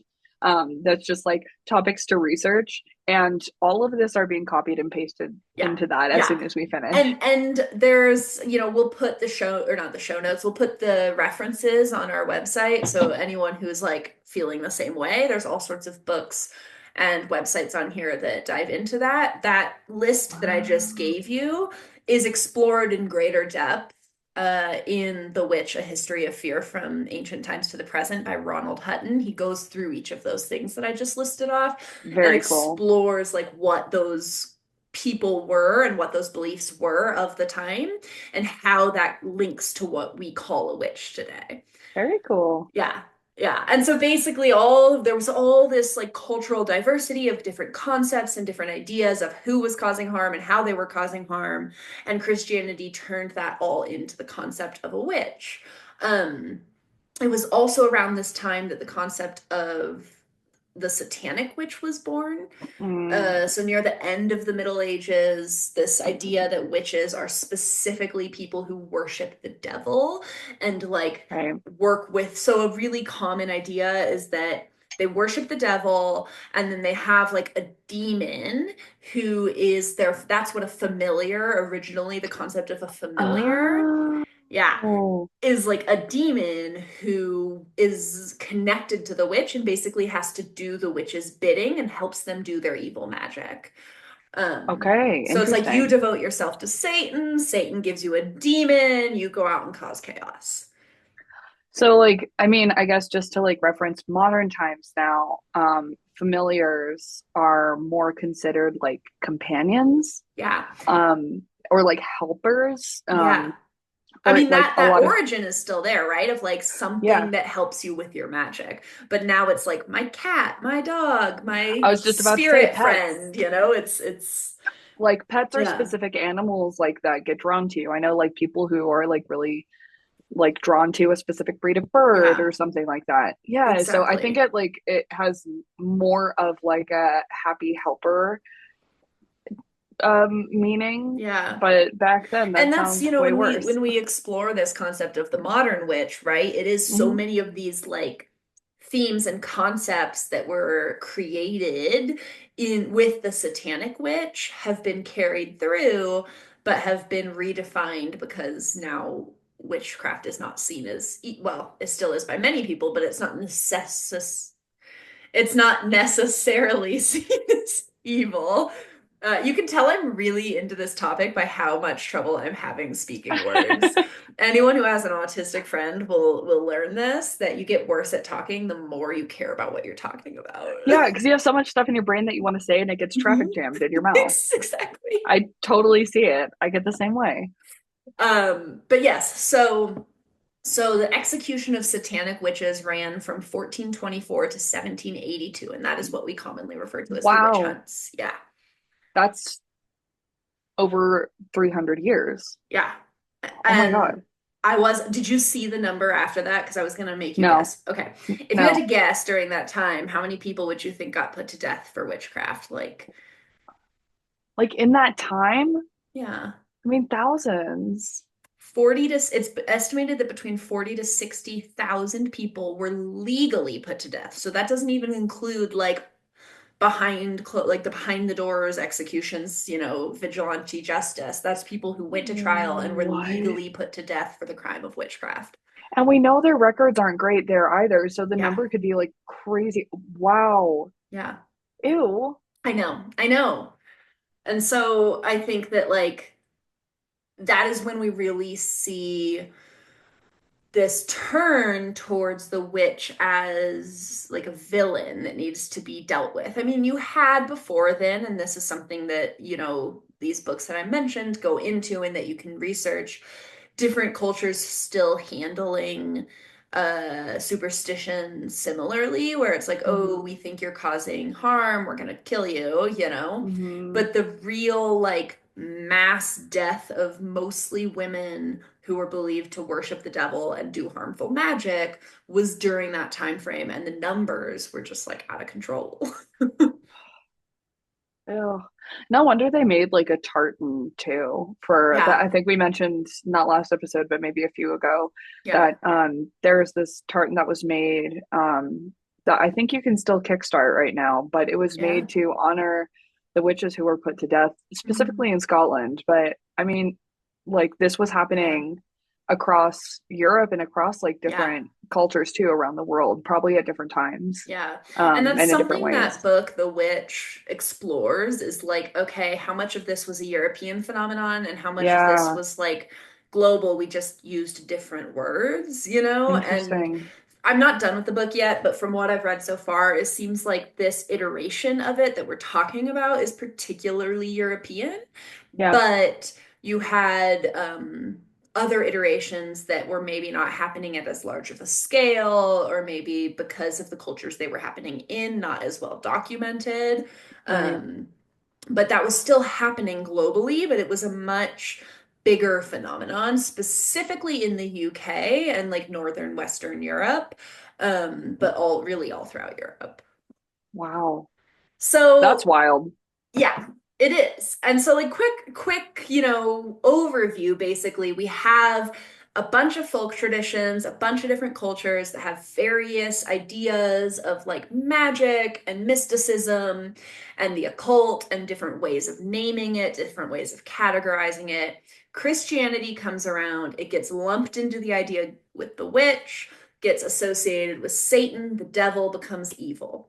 that's just like topics to research, and all of this are being copied and pasted Yeah. into that as Yeah. soon as we finish. And there's, we'll put the show or not the show notes, we'll put the references on our website. So anyone who's like feeling the same way, there's all sorts of books and websites on here that dive into that. That list that I just Wow. gave you is explored in greater depth in The Witch, A History of Fear from Ancient Times to the Present by Ronald Hutton. He goes through each of those things that I just listed off and Very cool. explores like what those people were and what those beliefs were of the time and how that links to what we call a witch today. Very cool. Yeah. Yeah. And so basically all there was all this like cultural diversity of different concepts and different ideas of who was causing harm and how they were causing harm. And Christianity turned that all into the concept of a witch. Um, it was also around this time that the concept of the satanic witch was born. Mm, So near the end of the Middle Ages, this idea that witches are specifically people who worship the devil and like right. work with. So a really common idea is that they worship the devil and then they have like a demon who is their, that's what a familiar, originally the concept of a familiar. Yeah, Oh, is like a demon who is connected to the witch and basically has to do the witch's bidding and helps them do their evil magic. okay. So it's like you Interesting. devote yourself to Satan, Satan gives you a demon, you go out and cause chaos. So, like, I mean, I guess just to like reference modern times now, familiars are more considered like companions, Yeah. um, or like helpers, Yeah. I or mean like that a that lot of, origin is still there, right? Of like yeah. something that helps you with your magic. But now it's like my cat, my dog, I my was just about to say spirit pets. friend, it's Like pets are yeah. specific animals like that get drawn to you. I know like people who are like really like drawn to a specific breed of bird Yeah. or something like that. Yeah, so I think Exactly. it has more of like a happy helper meaning, Yeah. but back then And that that's, sounds way when we worse. when we explore this concept of the modern witch, right? It is so Hmm. many of these like themes and concepts that were created in with the satanic witch have been carried through, but have been redefined because now witchcraft is not seen as well, it still is by many people, but it's not necessarily seen as evil. You can tell I'm really into this topic by how much trouble I'm having speaking words. Anyone who has an autistic friend will learn this, that you get worse at talking the more you care about what you're talking about. Yeah, because you have so much stuff in your brain that you want to say and it gets Mhm. traffic jammed in your mouth. Exactly. I totally see it. I get the same way. But yes, so the execution of satanic witches ran from 1424 to 1782, and that is what we commonly refer to as the witch Wow, hunts. Yeah. that's over 300 years. Yeah. Oh my And God. did you see the number after that? Because I was going to make you No, guess. Okay. If you had no. to guess during that time, how many people would you think got put to death for witchcraft? Like, Like in that time, yeah, I mean, thousands. 40 to, it's estimated that between 40 to 60,000 people were legally put to death. So that doesn't even include like like the behind the doors executions, vigilante justice. That's people who went to trial and were What? legally put to death for the crime of witchcraft. And we know their records aren't great there either, so the Yeah. number could be like crazy. Wow. Yeah. Ew. I know. I know. And so I think that like that is when we really see this turn towards the witch as like a villain that needs to be dealt with. I mean, you had before then, and this is something that, these books that I mentioned go into and that you can research, different cultures still handling superstition similarly, where it's like, oh, we Hmm. think you're causing harm, we're gonna kill you. Hmm. But the real like mass death of mostly women who were believed to worship the devil and do harmful magic was during that time frame, and the numbers were just like out of control. Ew. No wonder they made like a tartan too for that. Yeah, I think we mentioned not last episode, but maybe a few ago yeah, that there's this tartan that was made that I think you can still kickstart right now, but it was yeah. made to honor the witches who were put to death, Mhm. specifically in Scotland. But I mean, like this was Yeah, happening across Europe and across like yeah. different cultures too around the world, probably at different times, Yeah. And that's and in different something that ways. book, The Witch, explores is like, okay, how much of this was a European phenomenon and how much of this Yeah, was like global? We just used different words. And interesting. I'm not done with the book yet, but from what I've read so far, it seems like this iteration of it that we're talking about is particularly European, Yeah. but you had other iterations that were maybe not happening at as large of a scale, or maybe because of the cultures they were happening in, not as well documented. Right. Um, but that was still happening globally, but it was a much bigger phenomenon, specifically in the UK and like northern Western Europe, but all throughout Europe. Wow. That's So wild. yeah, it is. And so like quick, overview basically, we have a bunch of folk traditions, a bunch of different cultures that have various ideas of like magic and mysticism and the occult and different ways of naming it, different ways of categorizing it. Christianity comes around, it gets lumped into the idea with the witch, gets associated with Satan, the devil becomes evil.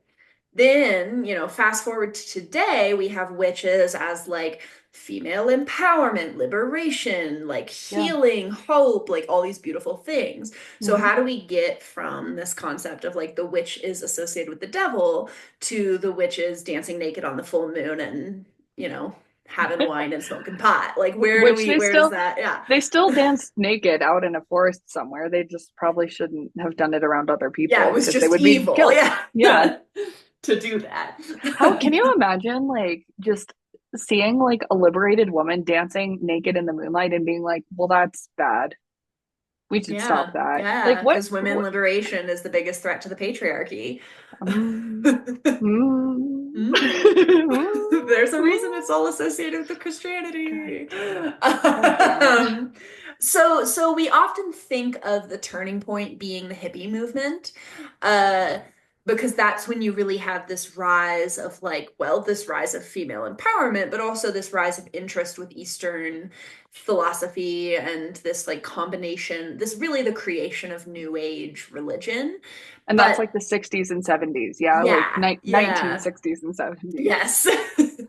Then, fast forward to today, we have witches as like female empowerment, liberation, like Yeah. healing, hope, like all these beautiful things. So, Hmm. how do we get from this concept of like the witch is associated with the devil to the witches dancing naked on the full moon and, you know, having wine and smoking pot? Like, Which where does that, yeah. they still dance naked out in a forest somewhere. They just probably shouldn't have done it around other Yeah, it people was because they just would be evil. killed. Yeah. Yeah. To do that. How can you imagine like just seeing like a liberated woman dancing naked in the moonlight and being like, well, that's bad. We should stop Yeah, that. Like yeah, because women what liberation is the biggest threat to the patriarchy. um, mm, Mm. There's a reason mm. it's all associated with the God, Christianity. God damn it. So we often think of the turning point being the hippie movement, uh, because that's when you really have this rise of like, well, this rise of female empowerment, but also this rise of interest with Eastern philosophy and this like combination, this really the creation of New Age religion. And that's like But the 60s and 70s. Yeah, like yeah, yeah. 1960s and 70s. Yes,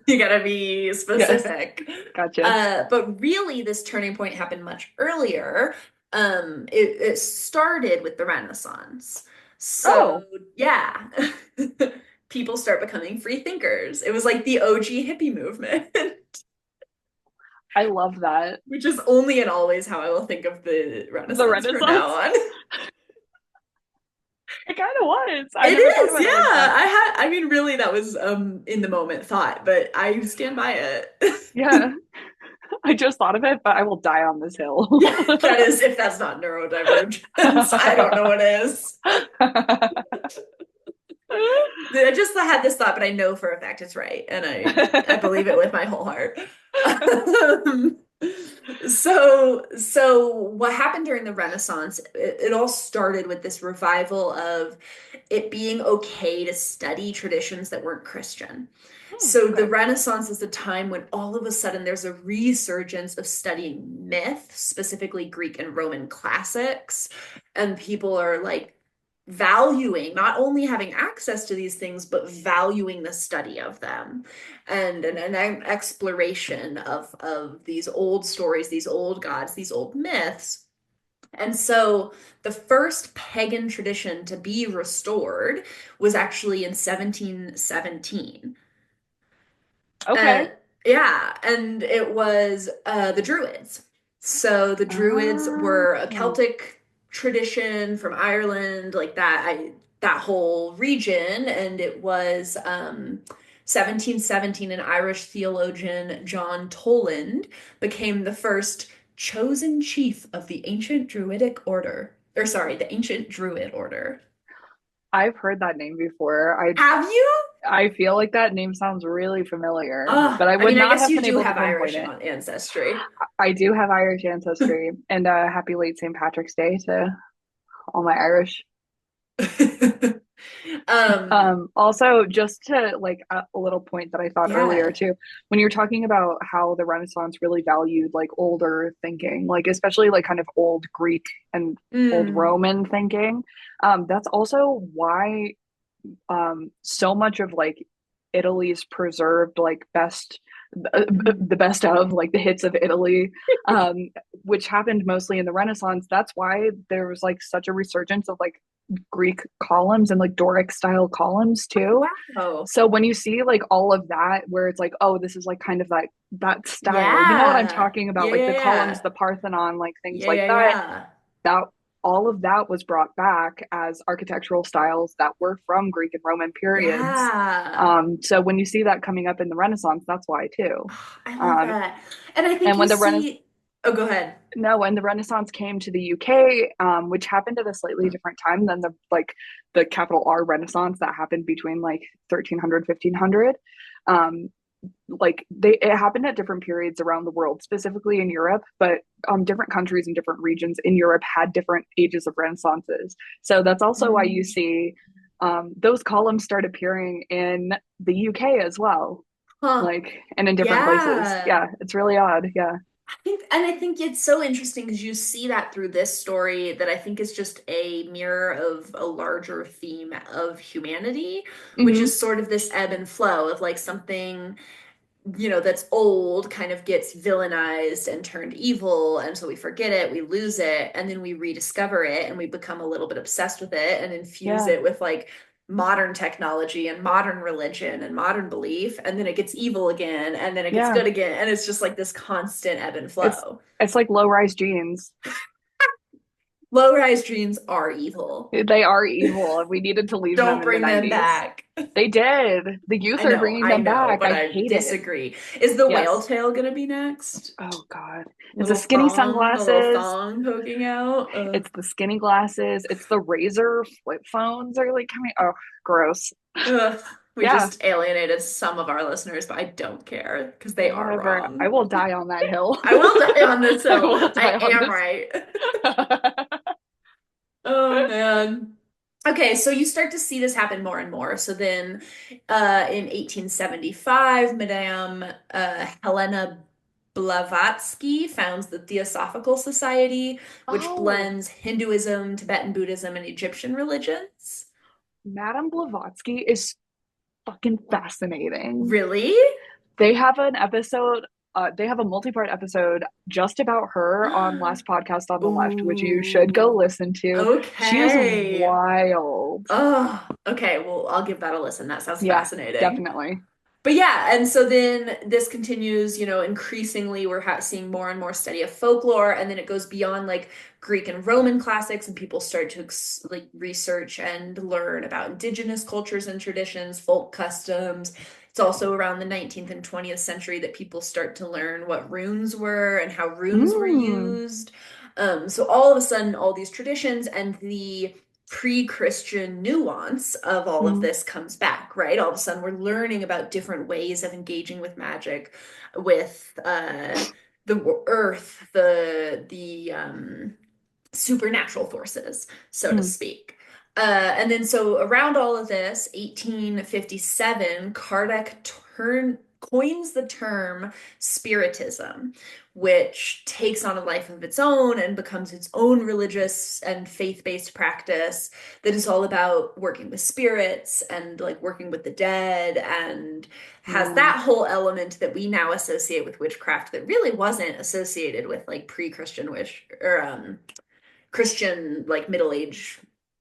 you gotta be Yes, specific. gotcha. But really, this turning point happened much earlier. It started with the Renaissance. So, Oh, yeah, people start becoming free thinkers. It was like the OG hippie movement, I love that. which is only and always how I will think of the The Renaissance from now Renaissance. on. It kind of was. I It never thought is, about yeah. it like that. I mean, really, that was in the moment thought, but I stand by it. Yeah, I just thought of it, but I will die on this hill. Yeah, that is, if that's not neurodivergence, I don't know what is. I just had this thought, but I know for a fact it's right, and I believe it with my whole heart. So what happened during the Renaissance, it all started with this revival of it being okay to study traditions that weren't Christian. So the Okay. Renaissance is the time when all of a sudden there's a resurgence of studying myth, specifically Greek and Roman classics, and people are like valuing not only having access to these things, but valuing the study of them and an exploration of these old stories, these old gods, these old myths. And so the first pagan tradition to be restored was actually in 1717. Okay. And yeah, and it was the Druids. So the Druids were a Oh, Celtic tradition from Ireland, like that whole region, and it was 1717 an Irish theologian John Toland became the first chosen chief of the ancient Druidic order. Or sorry, the ancient Druid order. I've heard that name before. Have you? I feel like that name sounds really familiar, but I I would mean, I not guess have you been do able to have pinpoint Irish it. ancestry. I do have Irish ancestry, and happy late St. Patrick's Day to all my Irish. Um, Also, just to like a little point that I thought earlier yeah. too, when you're talking about how the Renaissance really valued like older thinking, like especially like kind of old Greek and old Mm. Roman thinking, that's also why so much of like Italy's preserved like best Mhm. the best of like the hits of Italy, which happened mostly in the Renaissance. That's why there was like such a resurgence of like Greek columns and like Doric style columns too. Wow. So when you see like all of that, where it's like, oh, this is like kind of that style, you know what I'm Yeah. talking about? Yeah, Like the yeah, columns, yeah. the Parthenon, like things Yeah, like yeah, that. yeah. That all of that was brought back as architectural styles that were from Greek and Roman periods. Yeah. So when you see that coming up in the Renaissance, that's why too. I love Um, that. And I think and you when the Renaissance see, oh, go ahead. no, when the Renaissance came to the UK, which happened at a slightly different time than the capital R Renaissance that happened between like 1300 1500. Like it happened at different periods around the world, specifically in Europe, but different countries and different regions in Europe had different ages of renaissances. So that's also why you Mm. see those columns start appearing in the UK as well, Huh. like and in different places. Yeah. Yeah, it's really odd. Yeah. I think it's so interesting because you see that through this story that I think is just a mirror of a larger theme of humanity, which Hmm. is sort of this ebb and flow of like something, that's old kind of gets villainized and turned evil, and so we forget it, we lose it, and then we rediscover it and we become a little bit obsessed with it and infuse Yeah. it with like modern technology and modern religion and modern belief, and then it gets evil again and then it gets Yeah. good again, and it's just like this constant ebb and It's flow. it's like low rise jeans. Low-rise dreams are evil. They are evil, and we needed to leave them Don't in the bring them 90s. back. They did. The youth are bringing I them know, back. but I I hate it. disagree. Is the whale Yes. tail gonna be next? Oh God. It's the skinny A little sunglasses. thong poking out. It's the skinny glasses. It's the razor flip phones are like coming. Oh, gross. Ugh. We Yeah. just alienated some of our listeners, but I don't care because they are Whatever. I wrong. will die on that hill. I will die on this I hill. will I die on am this. right. Oh man. Okay, so you start to see this happen more and more. So then in 1875, Madame Helena Blavatsky founds the Theosophical Society, which Oh, blends Hinduism, Tibetan Buddhism, and Egyptian religions. Madame Blavatsky is fucking fascinating. Really? They have an episode, they have a multi-part episode just about her on Last Podcast on the Left, which you should go Ooh, listen to. She is okay. wild. Oh, okay. Well, I'll give that a listen. That sounds Yeah, fascinating. definitely. But yeah, and so then this continues, increasingly we're seeing more and more study of folklore, and then it goes beyond like Greek and Roman classics, and people start to like research and learn about indigenous cultures and traditions, folk customs. It's also around the 19th and 20th century that people start to learn what runes were and how runes were Mm, used. So all of a sudden, all these traditions and the pre-Christian nuance of all of mm, this comes back, right? All of a sudden, we're learning about different ways of engaging with magic, with the earth, the supernatural forces, so to Mm. speak. And then so around all of this, 1857, coins the term spiritism, which takes on a life of its own and becomes its own religious and faith-based practice that is all about working with spirits and like working with the dead, and has Yeah. that whole element that we now associate with witchcraft that really wasn't associated with like pre-Christian witch or Christian like Middle Age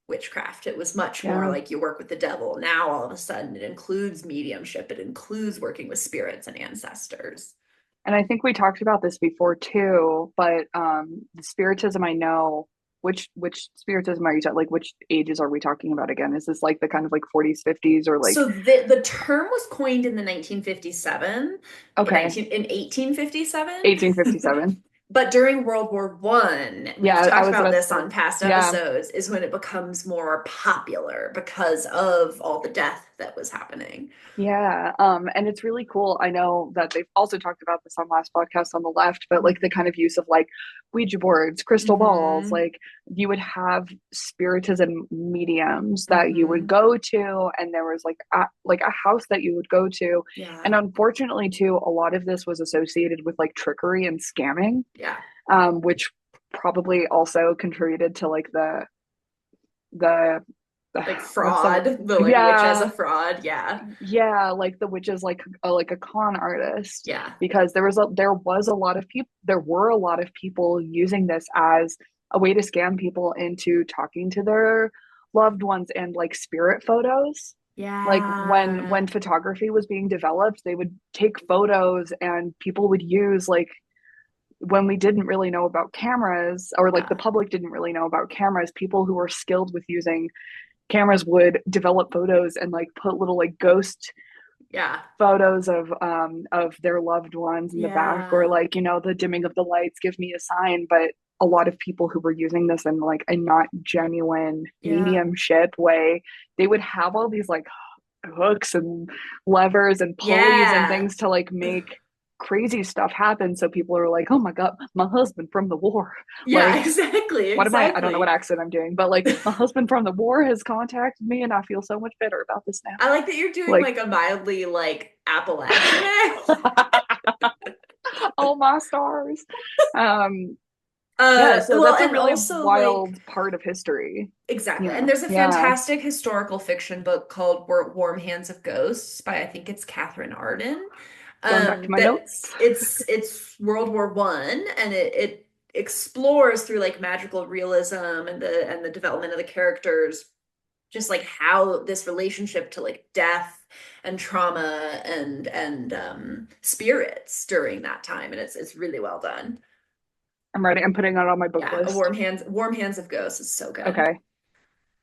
witchcraft. It was much more Yeah. like you work with the devil. Now all of a sudden it includes mediumship, it includes working with spirits and ancestors. And I think we talked about this before too, but the spiritism I know, which spiritism are you talking, like which ages are we talking about again? Is this like the kind of like 40s, 50s, or like So the term was coined in the 1957, okay, in 1857. 1857? But during World War One, we've Yeah, I talked was about about to this say, on past yeah. episodes, is when it becomes more popular because of all the death that was happening. Yeah, and it's really cool. I know that they've also talked about this on last podcast on the left, but like the kind of use of like Ouija boards, crystal balls, Hmm. like you would have spiritism mediums that you would Hmm. go to, and there was like a house that you would go to, Yeah. and unfortunately too, a lot of this was associated with like trickery and scamming, Yeah. which probably also contributed to like the Like what's the fraud, the like witch as a yeah fraud. Yeah. yeah, like the witch is like a con artist, Yeah. because there was a lot of people, there were a lot of people using this as a way to scam people into talking to their loved ones, and like spirit photos. Like when Yeah. photography was being developed, they would take photos, and people would use like, when we didn't really know about cameras, or like the Yeah. public didn't really know about cameras, people who were skilled with using cameras would develop photos and like put little like ghost Yeah. photos of their loved ones in the back, or Yeah. like, you know, the dimming of the lights, give me a sign. But a lot of people who were using this in like a not genuine Yeah. mediumship way, they would have all these like hooks and levers and pulleys and Yeah. things to like make crazy stuff happen, so people are like, oh my god, my husband from the war, Yeah, like, exactly, what am I don't know what exactly. accent I'm doing, but like, my husband from the war has contacted me and I feel so much better about this now. I like that you're doing Like, like a mildly like Appalachian accent. oh my stars. Um, yeah, so Well, that's a and really also like wild part of history, exactly. you And know. there's a Yeah, fantastic historical fiction book called Warm Hands of Ghosts by I think it's Catherine Arden. going back to my notes. It's World War One, and it explores through like magical realism and the development of the characters, just like how this relationship to like death and trauma and spirits during that time, and it's really well done. I'm ready. I'm putting it on my book Yeah, a list. Warm Hands of Ghosts is so good. Okay.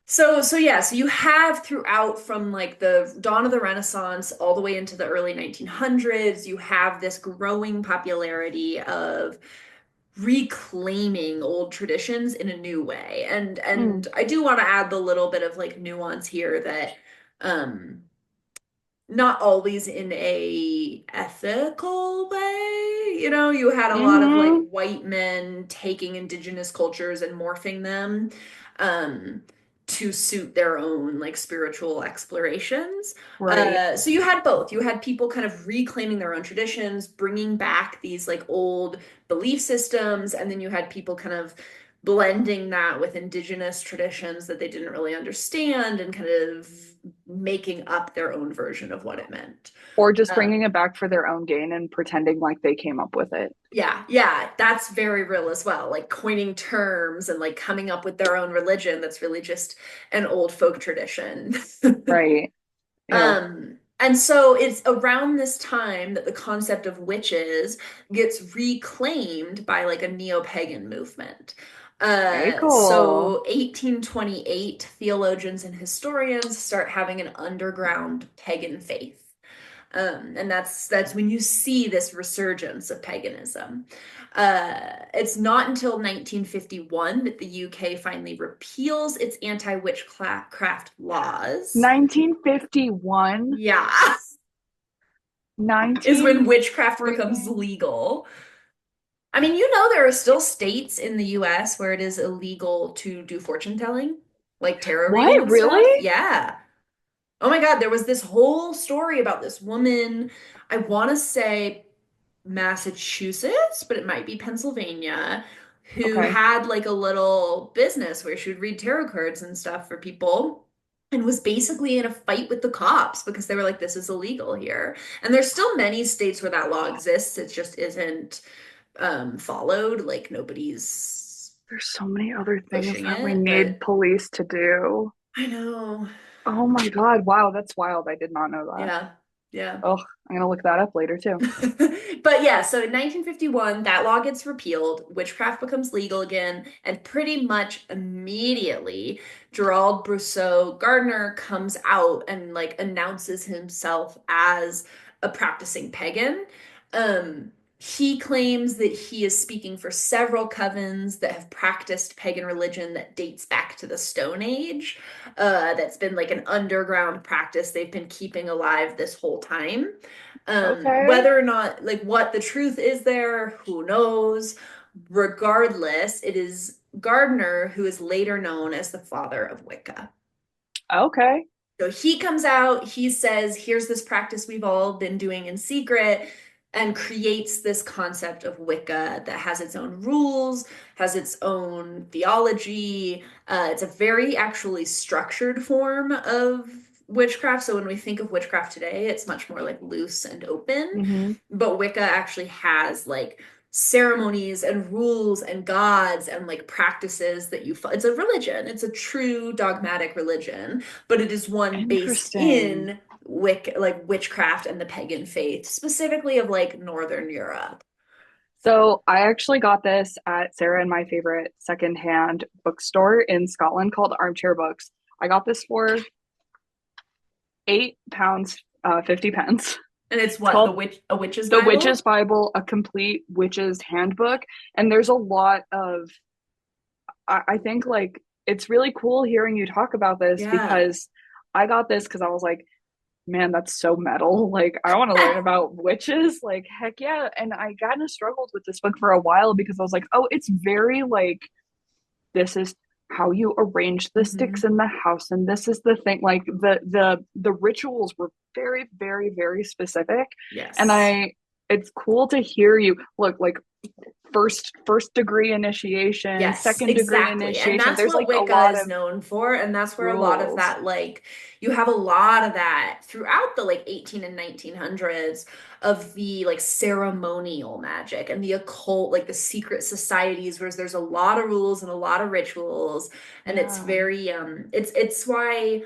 So yeah, so you have throughout from like the dawn of the Renaissance all the way into the early 1900s, you have this growing popularity of reclaiming old traditions in a new way. Mm, And I do want to add the little bit of like nuance here that um not always in a ethical way. You know, you had a lot of like mm-hmm. white men taking indigenous cultures and morphing them um, to suit their own like spiritual explorations. Right. So you had both. You had people kind of reclaiming their own traditions, bringing back these like old belief systems, and then you had people kind of blending that with indigenous traditions that they didn't really understand and kind of making up their own version of what it meant. Or just Um, bringing it back for their own gain and pretending like they came up with it. yeah, yeah, that's very real as well. Like coining terms and like coming up with their own religion that's really just an old folk tradition. Right. Ew. And so it's around this time that the concept of witches gets reclaimed by like a neo-pagan movement. Okay, cool. So 1828, theologians and historians start having an underground pagan faith. And that's when you see this resurgence of paganism. It's not until 1951 that the UK finally repeals its anti-witchcraft laws. 1951. Yeah, is 19 when witchcraft becomes freaking legal. I mean, there are still states in the US where it is illegal to do fortune telling, like tarot reading What? and stuff. Really? Yeah. Oh my God, there was this whole story about this woman, I want to say Massachusetts, but it might be Pennsylvania, who Okay. had like a little business where she would read tarot cards and stuff for people and was basically in a fight with the cops because they were like, this is illegal here. And there's still many states where that law exists. It just isn't followed. Like nobody's There's so many other things pushing that we it, need but police to do. I know. Oh my God. Wow, that's wild. I did not know that. Yeah. Yeah. Oh, I'm gonna look that up later too. But yeah, so in 1951, that law gets repealed, witchcraft becomes legal again, and pretty much immediately, Gerald Brousseau Gardner comes out and like announces himself as a practicing pagan. He claims that he is speaking for several covens that have practiced pagan religion that dates back to the Stone Age. That's been like an underground practice they've been keeping alive this whole time. Okay. Whether or not, like, what the truth is there, who knows? Regardless, it is Gardner who is later known as the father of Wicca. Okay. So he comes out, he says, here's this practice we've all been doing in secret, and creates this concept of Wicca that has its own rules, has its own theology. It's a very actually structured form of witchcraft. So when we think of witchcraft today, it's much more like loose and open. Hmm. But Wicca actually has like ceremonies and rules and gods and like practices that it's a religion. It's a true dogmatic religion, but it is one based Interesting. in witchcraft and the pagan faith, specifically of like Northern Europe. So I actually got this at Sarah and my favorite secondhand bookstore in Scotland called Armchair Books. I got this for £8, 50 pence. And it's It's what, called a witch's The Witch's Bible? Bible, a complete witch's handbook. And there's a lot of, I think like it's really cool hearing you talk about this Yeah. because I got this because I was like, man, that's so metal. Like, I want to learn about witches. Like, heck yeah. And I kind of struggled with this book for a while because I was like, oh, it's very like, this is how you arrange the sticks Hmm. in the house, and this is the thing. Like the rituals were very, very, very specific. And Yes. it's cool to hear you look like first degree initiation, Yes, second degree exactly. And initiation. that's There's what like a Wicca lot is of known for. And that's where a lot of rules. that, like, you have a lot of that throughout the like 18 and 1900s of the like ceremonial magic and the occult, like the secret societies, where there's a lot of rules and a lot of rituals. And it's Yeah. very, it's why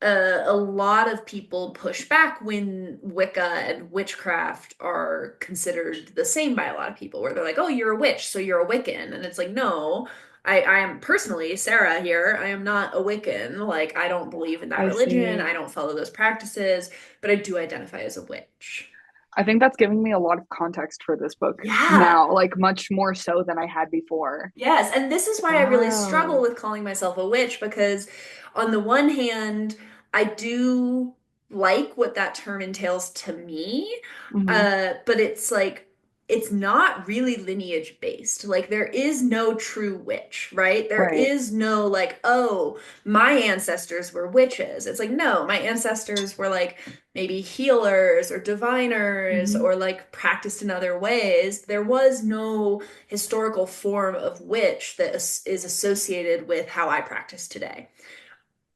a lot of people push back when Wicca and witchcraft are considered the same by a lot of people, where they're like, "Oh, you're a witch, so you're a Wiccan," and it's like, no, I am personally Sarah here. I am not a Wiccan. Like, I don't believe in that I religion. see. I don't follow those practices, but I do identify as a witch. I think that's giving me a lot of context for this book Yeah. now, like much more so than I had before. Yes, and this is why I really struggle Wow. with calling myself a witch because, on the one hand, I do like what that term entails to me, Hmm. but it's like it's not really lineage based. Like there is no true witch, right? There Right. is no like, oh, my ancestors were witches. It's like, no, my ancestors were like maybe healers or diviners Hmm. or like practiced in other ways. There was no historical form of witch that is associated with how I practice today.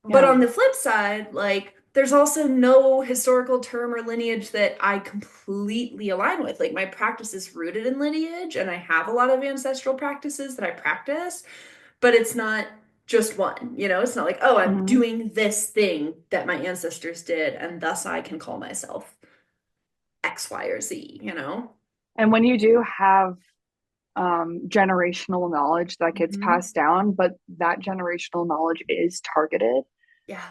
But Yeah. on the flip side, like there's also no historical term or lineage that I completely align with. Like my practice is rooted in lineage and I have a lot of ancestral practices that I practice, but it's not just one, It's not like, oh, I'm Hmm. doing this thing that my ancestors did and thus I can call myself X, Y, or Z? And when you do have generational knowledge that gets Hmm. passed down, but that generational knowledge is targeted, Yeah.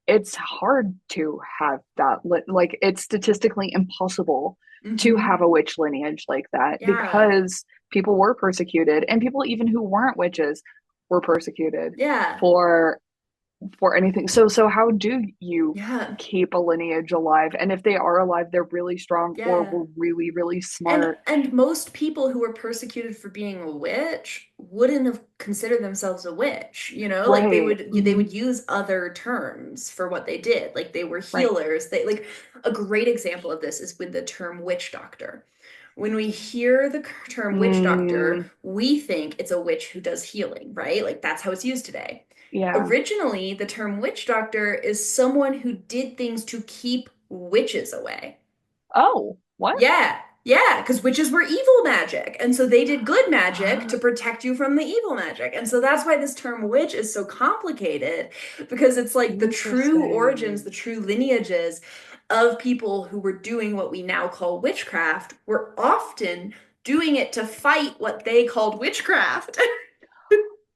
it's hard to have that. Like, it's statistically impossible to have Hmm. a witch lineage like that Yeah. because people were persecuted, and people even who weren't witches were persecuted Yeah. for for anything. So how do you Yeah. keep a lineage alive? And if they are alive, they're really strong or Yeah. were really, really And smart. and most people who were persecuted for being a witch wouldn't have considered themselves a witch, you know? Like Right. they Hmm. would use other terms for what they did. Like they were Right. healers. They like a great example of this is with the term witch doctor. When we hear the term witch doctor, Mm, we think it's a witch who does healing, right? Like that's how it's used today. yeah. Originally, the term witch doctor is someone who did things to keep witches away. Oh, what? Yeah, yeah, because witches were evil magic. And so they did good magic Ah, to protect you from the evil magic. And so that's why this term witch is so complicated, because it's like the true origins, the interesting. true lineages of people who were doing what we now call witchcraft were often doing it to fight what they called witchcraft.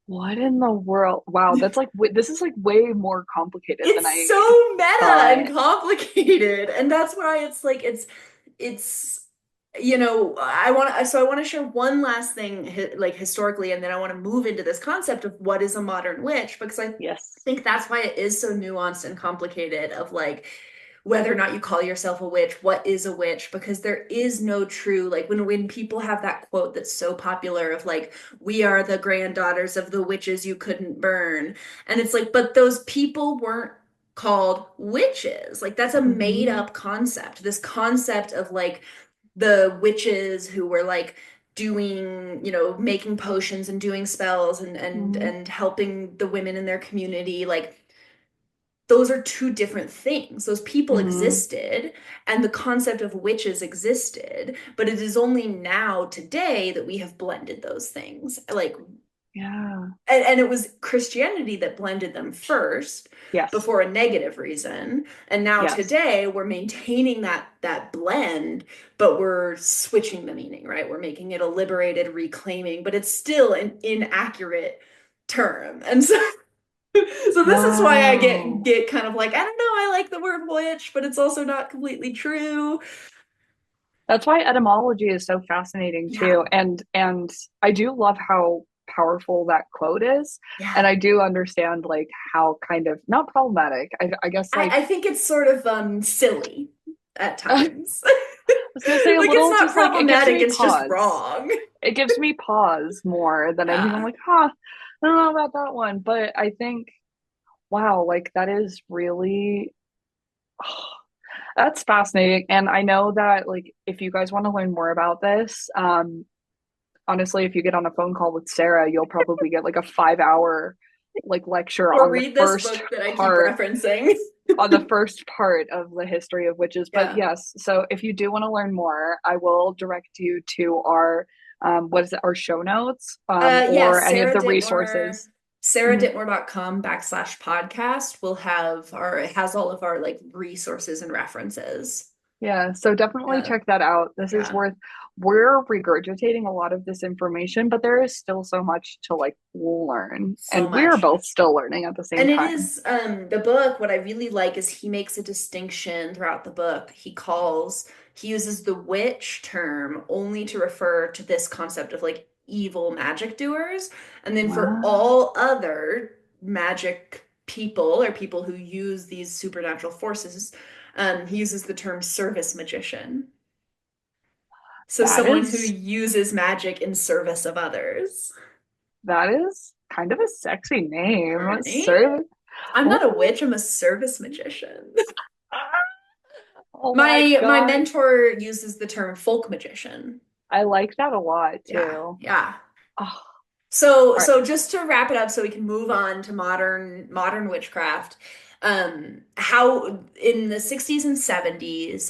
What in the world? Wow, that's like this is like way more complicated than It's I so meta and thought. complicated. And that's why it's like it's I want to share one last thing like historically, and then I want to move into this concept of what is a modern witch, because I Yes. think that's why it is so nuanced and complicated of like whether or not you call yourself a witch, what is a witch, because there is no true, like when people have that quote that's so popular of like we are the granddaughters of the witches you couldn't burn, and it's like but those people weren't called witches. Like that's a made Hmm. up concept, this concept of like the witches who were like doing, making potions and doing spells Hmm. and helping the women in their community. Like those are two different things. Those people Hmm. existed and the concept of witches existed, but it is only now today that we have blended those things. Like Yeah. and it was Christianity that blended them first Yes. before a negative reason. And now Yes. today we're maintaining that blend, but we're switching the meaning, right? We're making it a liberated reclaiming, but it's still an inaccurate term. And so so this is why I get Wow. get kind of like, I don't know, I like the word witch, but it's also not completely true. That's why etymology is so fascinating Yeah. too. And I do love how powerful that quote is. And Yeah. I do understand like how kind of not problematic. I guess I like think it's sort of silly at I times. was gonna say a Like it's little not just like it gives problematic, me it's just pause. wrong. It gives me pause more than anything. I'm Yeah. like, huh, I don't know about that one. But I think, wow, like that is really that's fascinating. And I know that like if you guys want to learn more about this, honestly, if you get on a phone call with Sarah, you'll probably get like a 5 hour like lecture Or read this book that I keep part referencing. on the first part of the history of witches. But Yeah. yes, so if you do want to learn more, I will direct you to our what is it, our show notes, Yeah, or any of the resources. Mhm. sarahdittmore.com/podcast will have our it has all of our like resources and references. Yeah, so definitely Yeah. check that out. This is Yeah. worth, we're regurgitating a lot of this information, but there is still so much to like learn. So And we're much. both still learning at the same And it time. is the book, what I really like is he makes a distinction throughout the book. He uses the witch term only to refer to this concept of like evil magic doers. And then for Wow, all other magic people or people who use these supernatural forces, he uses the term service magician. So that someone who is uses magic in service of others. that is kind of a sexy name. Right? Sir. I'm not a Oh, witch, I'm a service magician. oh my My God. mentor uses the term folk magician. I like that a lot Yeah, too. yeah. Oh, So all right. so just to wrap it up so we can move on to modern witchcraft. How in the 60s and 70s,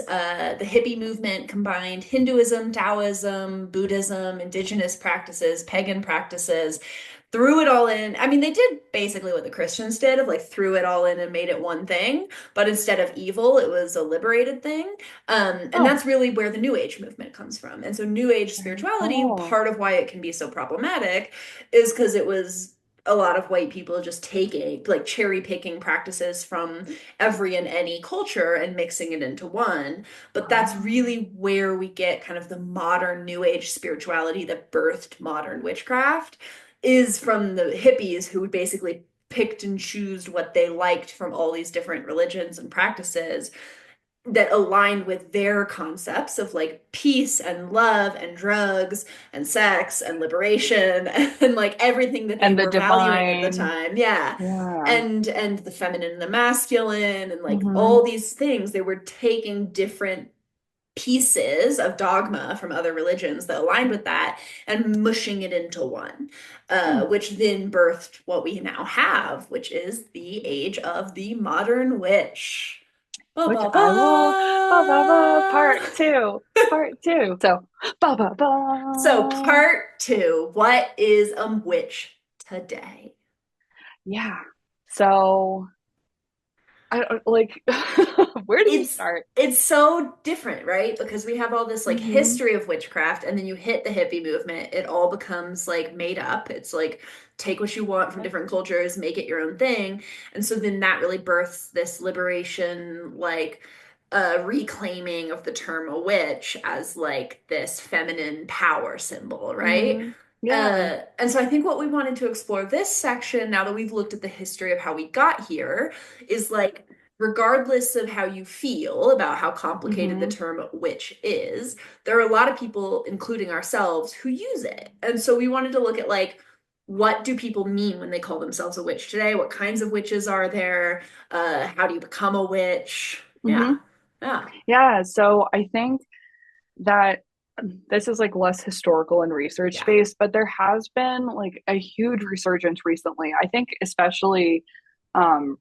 the hippie movement combined Hinduism, Taoism, Buddhism, indigenous practices, pagan practices, threw it all in. I mean, they did basically what the Christians did of like threw it all in and made it one thing, but instead of evil, it was a liberated thing. And Oh, that's really where the New Age movement comes from. And so New Age very spirituality, cool. part of why it can be so problematic is because it was a lot of white people just taking like cherry picking practices from every and any culture and mixing it into one. But that's Oh, really where we get kind of the modern new age spirituality that birthed modern witchcraft is from the hippies who would basically picked and choose what they liked from all these different religions and practices that aligned with their concepts of like peace and love and drugs and sex and liberation and like everything that they And the were valuing at the divine. time. Yeah. Yeah. And the feminine and the masculine and like Hmm. all these things, they were taking different pieces of dogma from other religions that aligned with that and mushing it into one, Yeah. which then birthed what we now have, which is the age of the modern witch. Ba Which ba I will, ba ba ba, ba. part two. So, ba ba So, ba. part two, what is a witch today? Yeah. So, I don't like, where do we it's start? it's so different, right? Because we have all this like Hmm. history of witchcraft, and then you hit the hippie movement, it all becomes like made up. It's like take what you want from Yep. different cultures, make it your own thing. And so then that really births this liberation, like reclaiming of the term a witch as like this feminine power symbol, right? Hmm. Yeah. And so I think what we wanted to explore this section, now that we've looked at the history of how we got here, is like regardless of how you feel about how complicated the Hmm. term witch is, there are a lot of people, including ourselves, who use it. And so we wanted to look at like, what do people mean when they call themselves a witch today? What kinds of witches are there? How do you become a witch? Yeah. Hmm. Yeah. Yeah. So I think that this is like less historical and research Yeah. based, but there has been like a huge resurgence recently. I think especially um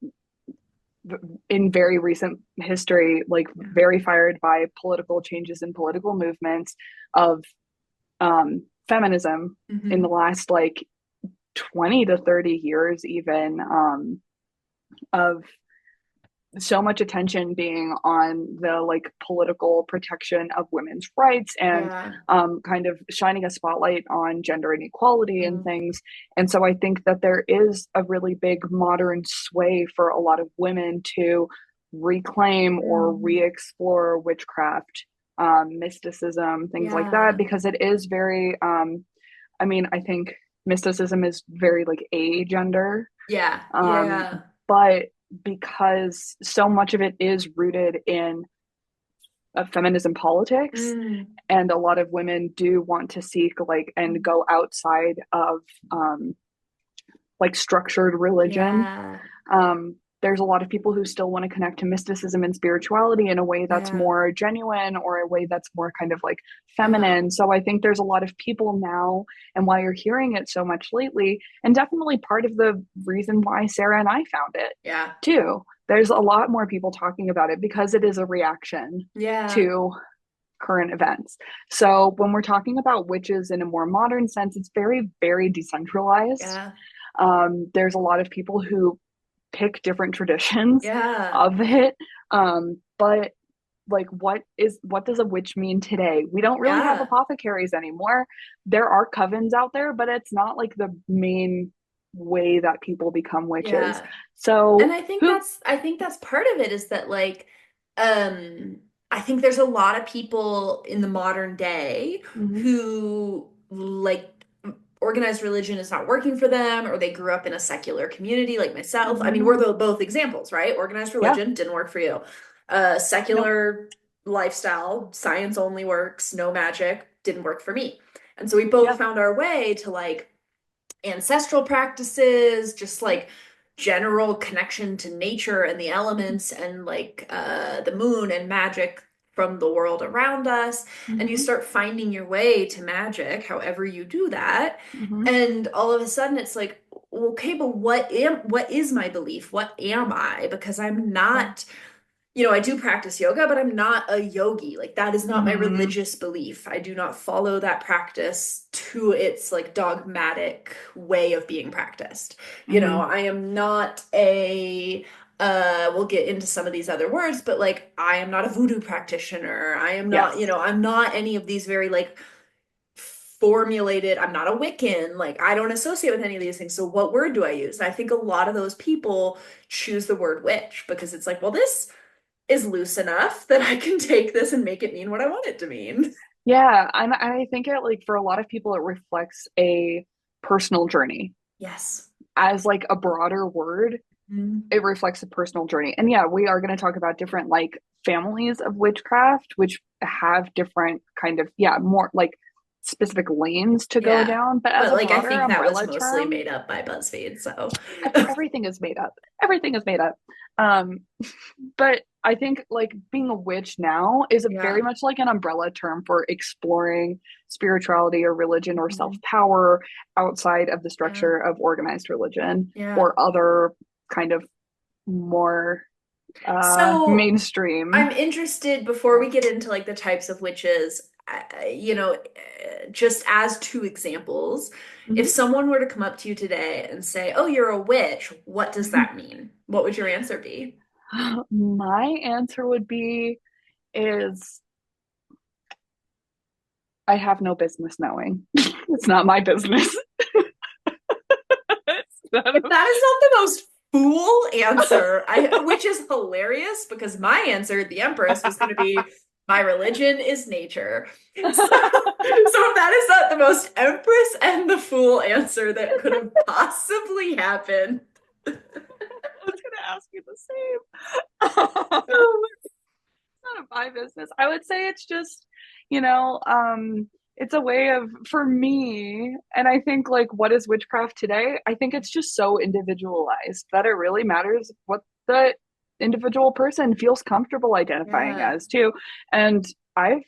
in very recent history, like Yeah. very fired by political changes and political movements of feminism in the Hmm. last like 20 to 30 years, even of so much attention being on the like political protection of women's rights and Yeah. kind of shining a spotlight on gender inequality and Mm. things. And so I think that there is a really big modern sway for a lot of women to reclaim or Mm. re-explore witchcraft, mysticism, things like that, Yeah. because it is very, I mean, I think mysticism is very like a gender, Yeah. um, Yeah. but because so much of it is rooted in feminism politics, Mm. and a lot of women do want to seek like and go outside of um, like structured religion. Yeah. There's a lot of people who still want to connect to mysticism and spirituality in a way that's Yeah. more genuine or a way that's more kind of like Uh-huh. feminine. So I think there's a lot of people now, and why you're hearing it so much lately, and definitely part of the reason why Sarah and I found it Yeah. too. There's a lot more people talking about it because it is a reaction Yeah. to current events. So when we're talking about witches in a more modern sense, it's very, very decentralized. Yeah. There's a lot of people who pick different traditions Yeah. of it. But like what does a witch mean today? We don't really have Yeah. apothecaries anymore. There are covens out there, but it's not like the main way that people become witches. Yeah. And So who I think that's part of it is that like um I think there's a lot of people in the modern day mm-hmm, who like organized religion is not working for them, or they grew up in a secular community like myself. I mean, mm-hmm, we're both examples, right? Organized yeah, religion didn't work for you. nope, Secular lifestyle, science only works, no magic, didn't work for me. And so we both yeah, found our way to like ancestral practices, just like general connection to nature and the elements and like the moon and magic from the world around us. And you mm-hmm, start finding your way to magic, however you do that. mm-hmm, And all of a sudden it's like, okay, but what is my belief? What am I? Because I'm yeah, not, I do practice yoga, but I'm not a yogi. Like that is not my mm-hmm, religious belief. I do not follow that practice to its like dogmatic way of being practiced. mm-hmm, I am not we'll get into some of these other words, but like I am not a voodoo practitioner. I am not, yes, I'm not any of these very like formulated. I'm not a Wiccan. Like I don't associate with any of these things. So what word do I use? And I think a lot of those people choose the word witch because it's like, well, this is loose enough that I can take this and make it mean what I want it to mean. yeah. I think it like for a lot of people it reflects a personal journey. Yes. as like a broader word, Mhm. it reflects a personal journey. And yeah, we are going to talk about different like families of witchcraft, which have different kind of, yeah, more like specific lanes to go Yeah. down. But as But a like I broader think that was umbrella mostly term, made up by BuzzFeed, so everything is made up. Everything is made up. Um, but I think like being a witch now is a very yeah. much like an umbrella term for exploring spirituality or religion or Mhm. self-power outside of the Yeah. structure of organized religion Yeah. or other kind of more So I'm mainstream. interested before we get into like the types of witches, just as two examples, if Mhm. someone were to come up to you today and say, "Oh, you're a witch," what does that mean? What would your answer be? My answer would be is I have no business knowing. It's not my business. It's none of- That is not the most fool answer, which is hilarious because my answer, the Empress, was going to be my religion is nature. So, so that is not the most Empress and the fool answer that could have possibly happened. I was gonna ask you the same. None of my business. I would say it's just, you know, it's a way of for me, and I think like what is witchcraft today? I think it's just so individualized that it really matters what the individual person feels comfortable identifying Yeah. as too. And I've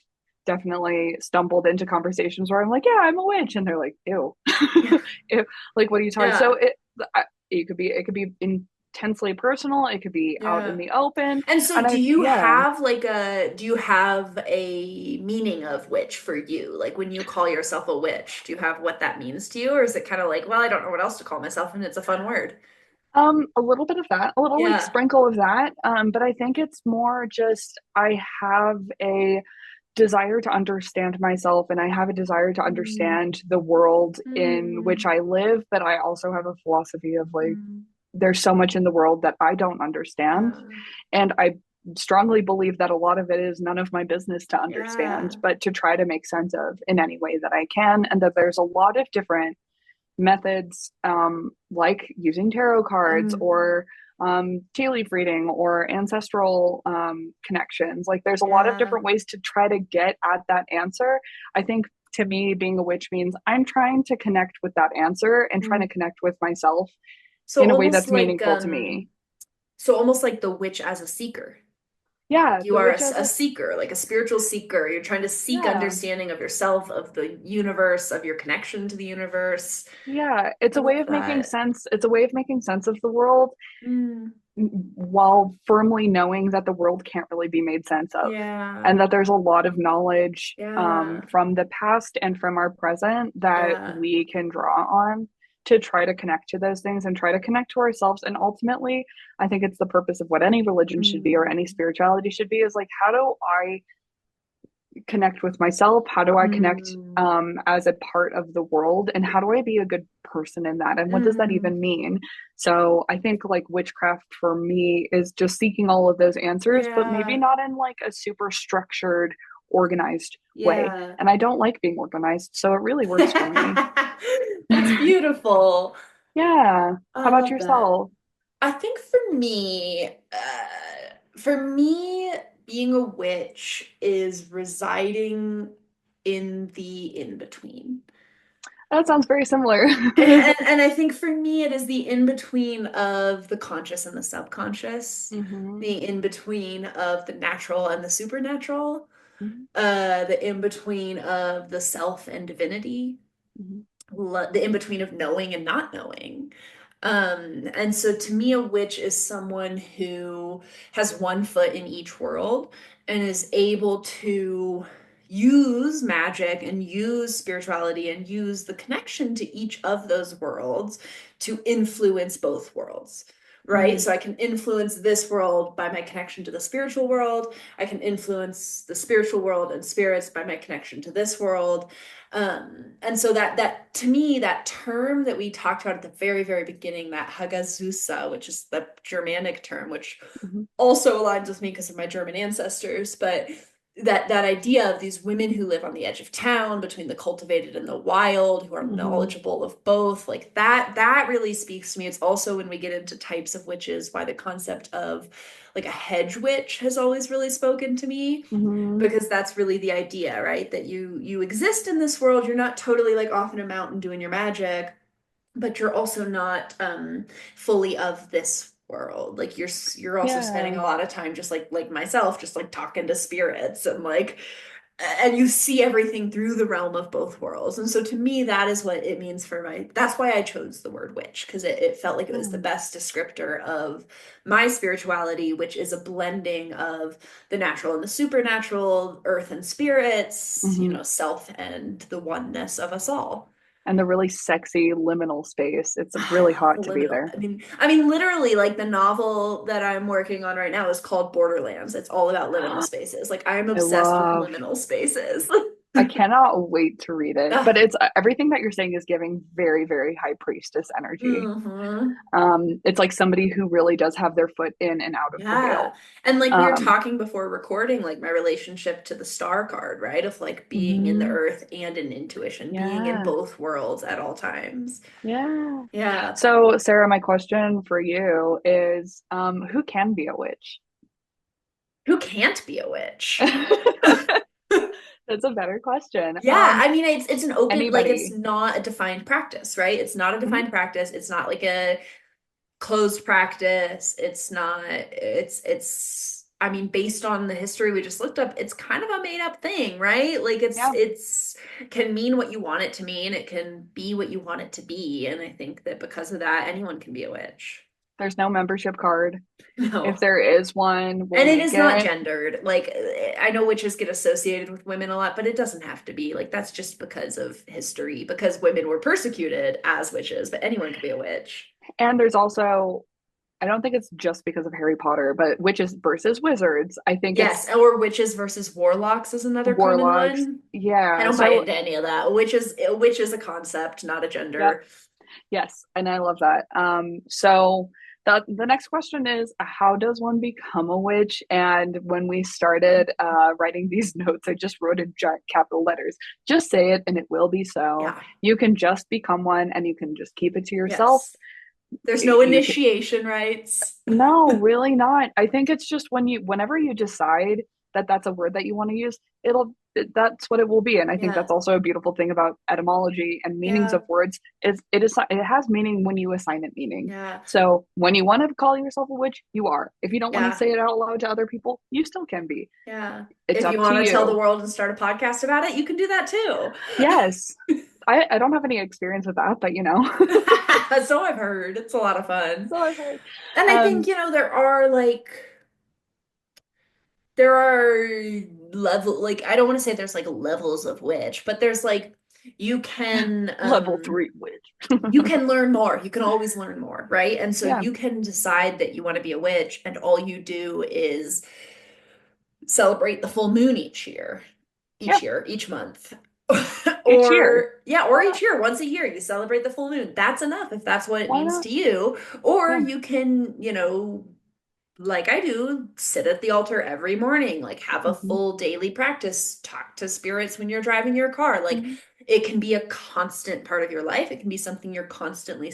definitely stumbled into conversations where I'm like, yeah, I'm a witch, and they're like, ew, ew. Like, what are you talking? So Yeah. it could be intensely personal. It could be out in Yeah. the open, And so and do I you yeah. have like a do you have a meaning of witch for you? Like when you call yourself a witch, do you have what that means to you? Or is it kind of like, well, I don't know what else to call myself and it's a fun word? A little bit of that, a little like Yeah. sprinkle of that. But I think it's more just I have a desire to understand myself and I have a desire to Mm, understand the world in which mm, I live, but I also have a philosophy of like mm. there's so much in the world that I don't understand. Yeah. And I strongly believe that a lot of it is none of my business to understand, Yeah. but to try to make sense of in any way that I can. And that there's a lot of different methods, like using tarot cards Mm, or tea leaf reading or ancestral connections. Like there's a lot of yeah. different ways to try to get at that answer. I think to me, being a witch means I'm trying to connect with that answer and trying to Mm. connect with myself So in a way almost that's like meaningful to me. the witch as a seeker. Yeah, You the are witch as a a seeker, like a spiritual seeker. You're trying to seek yeah. understanding of yourself, of the universe, of your connection to the universe. Yeah, it's I a way love of making that. sense. It's a way of making sense of the world Mm, while firmly knowing that the world can't really be made sense of yeah. and that there's a lot of knowledge Yeah. from the past and from our present that Yeah. we can draw on to try to connect to those things and try to connect to ourselves. And ultimately, I think it's the purpose of what any religion should be or any Mm, spirituality should be is like, how do I connect with myself? How do I connect mm, as a part of the world? And how do I be a good person in that? And what does that mm. even mean? So I think like witchcraft for me is just seeking all of those answers, but maybe Yeah. not in like a super structured, organized way. Yeah. And I don't like being organized. So it really works for me. That's beautiful. Yeah. How I about love that. yourself? I think for me, being a witch is residing in the in-between. That sounds very similar. And I think for me, it is the in-between of the conscious and the subconscious, Hmm. the in-between of the natural and the supernatural, Hmm. the in-between of the self and divinity, Hmm. the in-between of knowing and not knowing. And so to me, a witch is someone who has one foot in each world and is able to use magic and use spirituality and use the connection to each of those worlds to influence both worlds. Right? Hmm. So I can influence this world by my connection to the spiritual world. I can influence the spiritual world and spirits by my connection to this world. And so that to me, that term that we talked about at the very, very beginning, that Hagazusa, which is the Germanic term, which Hmm. also aligns with me because of my German ancestors, but that idea of these women who live on the edge of town between the cultivated and the wild, who are Hmm. knowledgeable of both, like that really speaks to me. It's also when we get into types of witches, why the concept of like a hedge witch has always really spoken to me, Hmm. because that's really the idea, right? That you exist in this world, you're not totally like off in a mountain doing your magic, but you're also not fully of this world. Like you're also spending Yeah. a lot of time just like myself, just like talking to spirits and like and you see everything through the realm of both worlds. And so to me, that is what it means for my, that's why I chose the word witch, because it felt like it was the Yeah. best descriptor of my spirituality, which is a blending of the natural and the supernatural, earth and spirits, you Hmm. know, self and the oneness of us all. And the really sexy liminal space. It's really hot to be Liminal. there. I mean, literally, like the novel that I'm working on right now is called Borderlands. It's all about liminal spaces. Like I'm I obsessed with love, liminal spaces. I cannot wait to read it. But Ah, it's everything that you're saying is giving very, very high priestess energy. hmm. It's like somebody who really does have their foot in and out of the Yeah. veil. And like we were Um, talking before recording, like my relationship to the star card, right? Of like being in the mhm. earth and in intuition, being in Yeah. both worlds at all times. Yeah. Yeah. So, Sarah, my question for you is, who can be a witch? Who can't be a witch? That's a better question. Yeah, I mean it's an open, like it's Anybody. not a defined practice, right? It's not a Mhm. defined practice. It's not like a closed practice. It's not, it's I mean, based on the history we just looked up, it's kind of a made up thing, right? Like Yeah. it's can mean what you want it to mean. It can be what you want it to be. And I think that because of that, anyone can be a witch. There's no membership card. If No. there is one, we'll And it make is not it. gendered. Like I know witches get associated with women a lot, but it doesn't have to be. Like that's just because of history, because women were persecuted as witches, but anyone could be a witch. And there's also, I don't think it's just because of Harry Potter, but witches versus wizards. I think it's Yes, or witches versus warlocks is another common warlocks. one. I Yeah. don't buy So, into any of that. Witch is a concept, not a yep. gender. Yes. And I love that. So the next question is, how does one become a witch? And when we started writing these notes, I just wrote in giant capital letters, just say it and it will be so. Yeah. You can just become one and you can just keep it to yourself. Yes. There's no You can, initiation rites. no, really not. I think it's just whenever you decide that that's a word that you want to use, that's what it will be. And I think Yeah. that's also a beautiful thing about etymology and meanings of Yeah. words is it has meaning when you assign it meaning. Yeah. So when you want to call yourself a witch, you are. If you don't want to Yeah. say it out loud to other people, you still can be. Yeah. It's If you up to want to tell the you. world and start a podcast about it, you can do that too. Yes. I don't have any experience with that, but So I've heard. It's a lot of fun. so I've heard. And I think, Um, there are like I don't want to say there's like levels of witch, but there's like you can level um 3 witch. you can learn more. You can always learn more, right? And so Yeah. you can decide that you want to be a witch and all you do is celebrate the full moon Yeah. each month. Each year. Or yeah, or Why each not? year, once a year, you celebrate the full moon. That's enough if that's what it Why means not? to you. Or Yeah. you can, like I do, sit at the altar every morning, like have a Hmm. full daily practice, talk to spirits when you're driving your car. Like Hmm. it can be a constant part of your life. It can be something you're constantly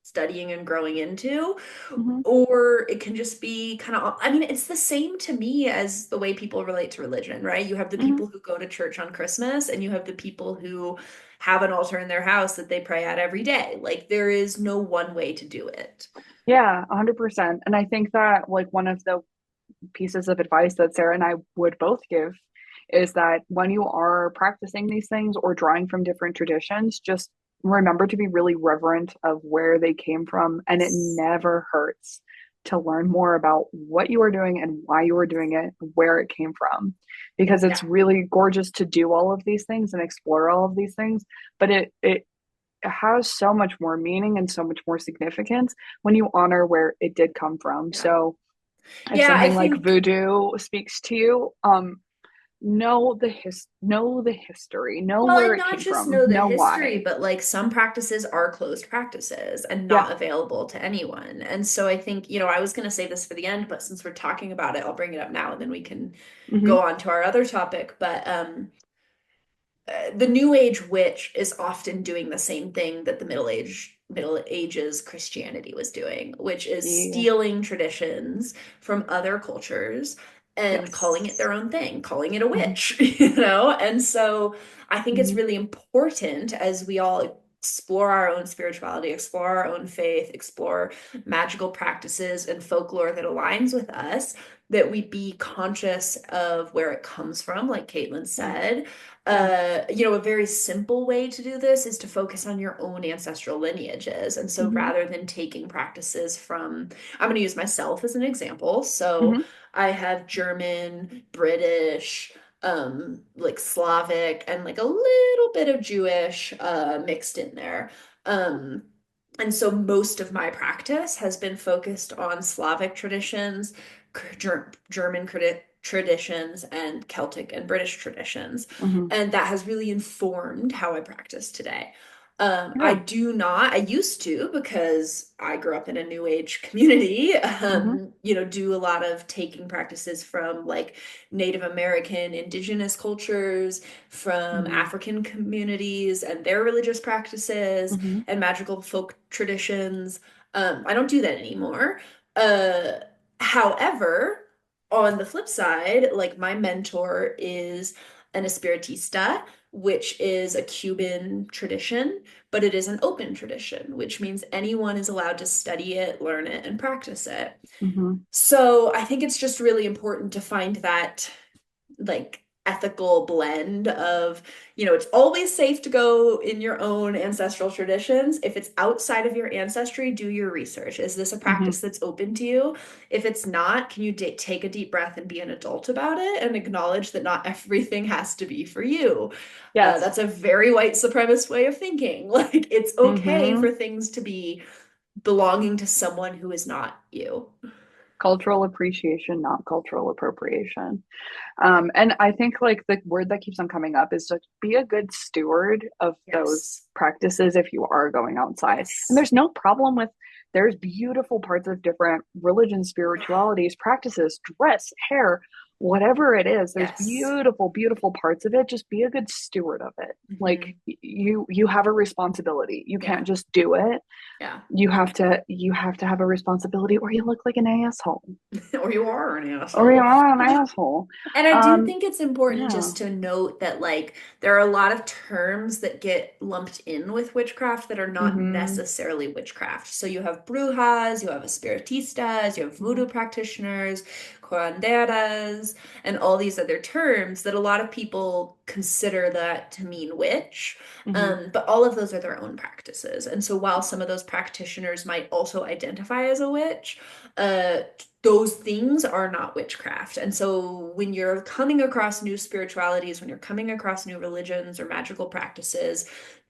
studying and growing into. Hmm. Or it can just be kind of, I mean, it's the same to me as the way people relate to religion, right? You have the Hmm. people who go to church on Christmas, and you have the people who have an altar in their house that they pray at every day. Like there is no one way to do it. Yeah, 100%. And I think that like one of the pieces of advice that Sarah and I would both give is that when you are practicing these things or drawing from different traditions, just remember to be really reverent of where they came from. And it never hurts to learn more about what you are doing and why you are doing it, where it came from. Because it's Yeah, really gorgeous to do all of these things and explore all of these things, but it has so much more meaning and so much more significance when you honor where it did come from. yeah. So if Yeah, I something like think voodoo speaks to you, know the history, know Well, where and it not came just from, know the know history, why. but like some practices are closed practices and Yeah. not available to anyone. And so I think, I was going to say this for the end, but since we're talking about it, I'll bring it up now and then we can Hmm. go on to our other topic. But the New Age witch is often doing the same thing that the Middle Ages Christianity was doing, which is Yeah. stealing traditions from other cultures and calling it Yes. their own thing, calling it a Hmm. witch, you know? And so I think it's Hmm. really important as we all explore our own spirituality, explore our own faith, explore magical practices and folklore that aligns with us, that we be conscious of where it comes from, like Kaitlyn Yeah. said. Yeah. A very simple way to do this is to focus on your own ancestral lineages. And so Hmm. rather than taking practices from, I'm going to use myself as an example. So Hmm. I have German, British, like Slavic, and like a little bit of Jewish mixed in there. Um, and so most of my practice has been focused on Slavic traditions, German traditions, and Celtic and British traditions. Hmm. And that has really informed how I practice today. Yeah. I used to, because I grew up in a new age community, Hmm. do a lot of taking practices from like Native American indigenous cultures, from Hmm. African communities and their religious practices Hmm. and magical folk traditions. I don't do that anymore. Uh, However, on the flip side, like my mentor is an espiritista, which is a Cuban tradition, but it is an open tradition, which means anyone is allowed to study it, learn it, and practice it. Hmm. So I think it's just really important to find that like ethical blend of, it's always safe to go in your own ancestral traditions. If it's outside of your ancestry, do your research. Is this a Hmm. practice that's open to you? If it's not, can you take a deep breath and be an adult about it and acknowledge that not everything has to be for you? Yes. That's a very white supremacist way of thinking. Like, it's okay Hmm. for things to be belonging to someone who is not you. Cultural appreciation, not cultural appropriation. And I think like the word that keeps on coming up is to be a good steward of those Yes. practices if you are going outside. And Yes. there's no problem with there's beautiful parts of different religions, spiritualities, practices, dress, hair, whatever it is. There's Yes. beautiful, beautiful parts of it. Just be a good steward of it. Like Hmm. you have a responsibility. You Yeah. can't just do it. Yeah. You have to have a responsibility or you look like an asshole. Or you are an Or you asshole. are an asshole. And I do Um, think it's important yeah. just to note that, like, there are a lot of terms that get lumped in with witchcraft that are not Hmm. necessarily witchcraft. So you have brujas, you have espiritistas, you have Hmm. voodoo practitioners, curanderas, and all these other terms that a lot of people consider that to mean witch. Hmm. But all of those are their own practices. And so while some of those practitioners might also identify as a witch, uh, those things are not witchcraft. And so when you're coming across new spiritualities, when you're coming across new religions or magical practices,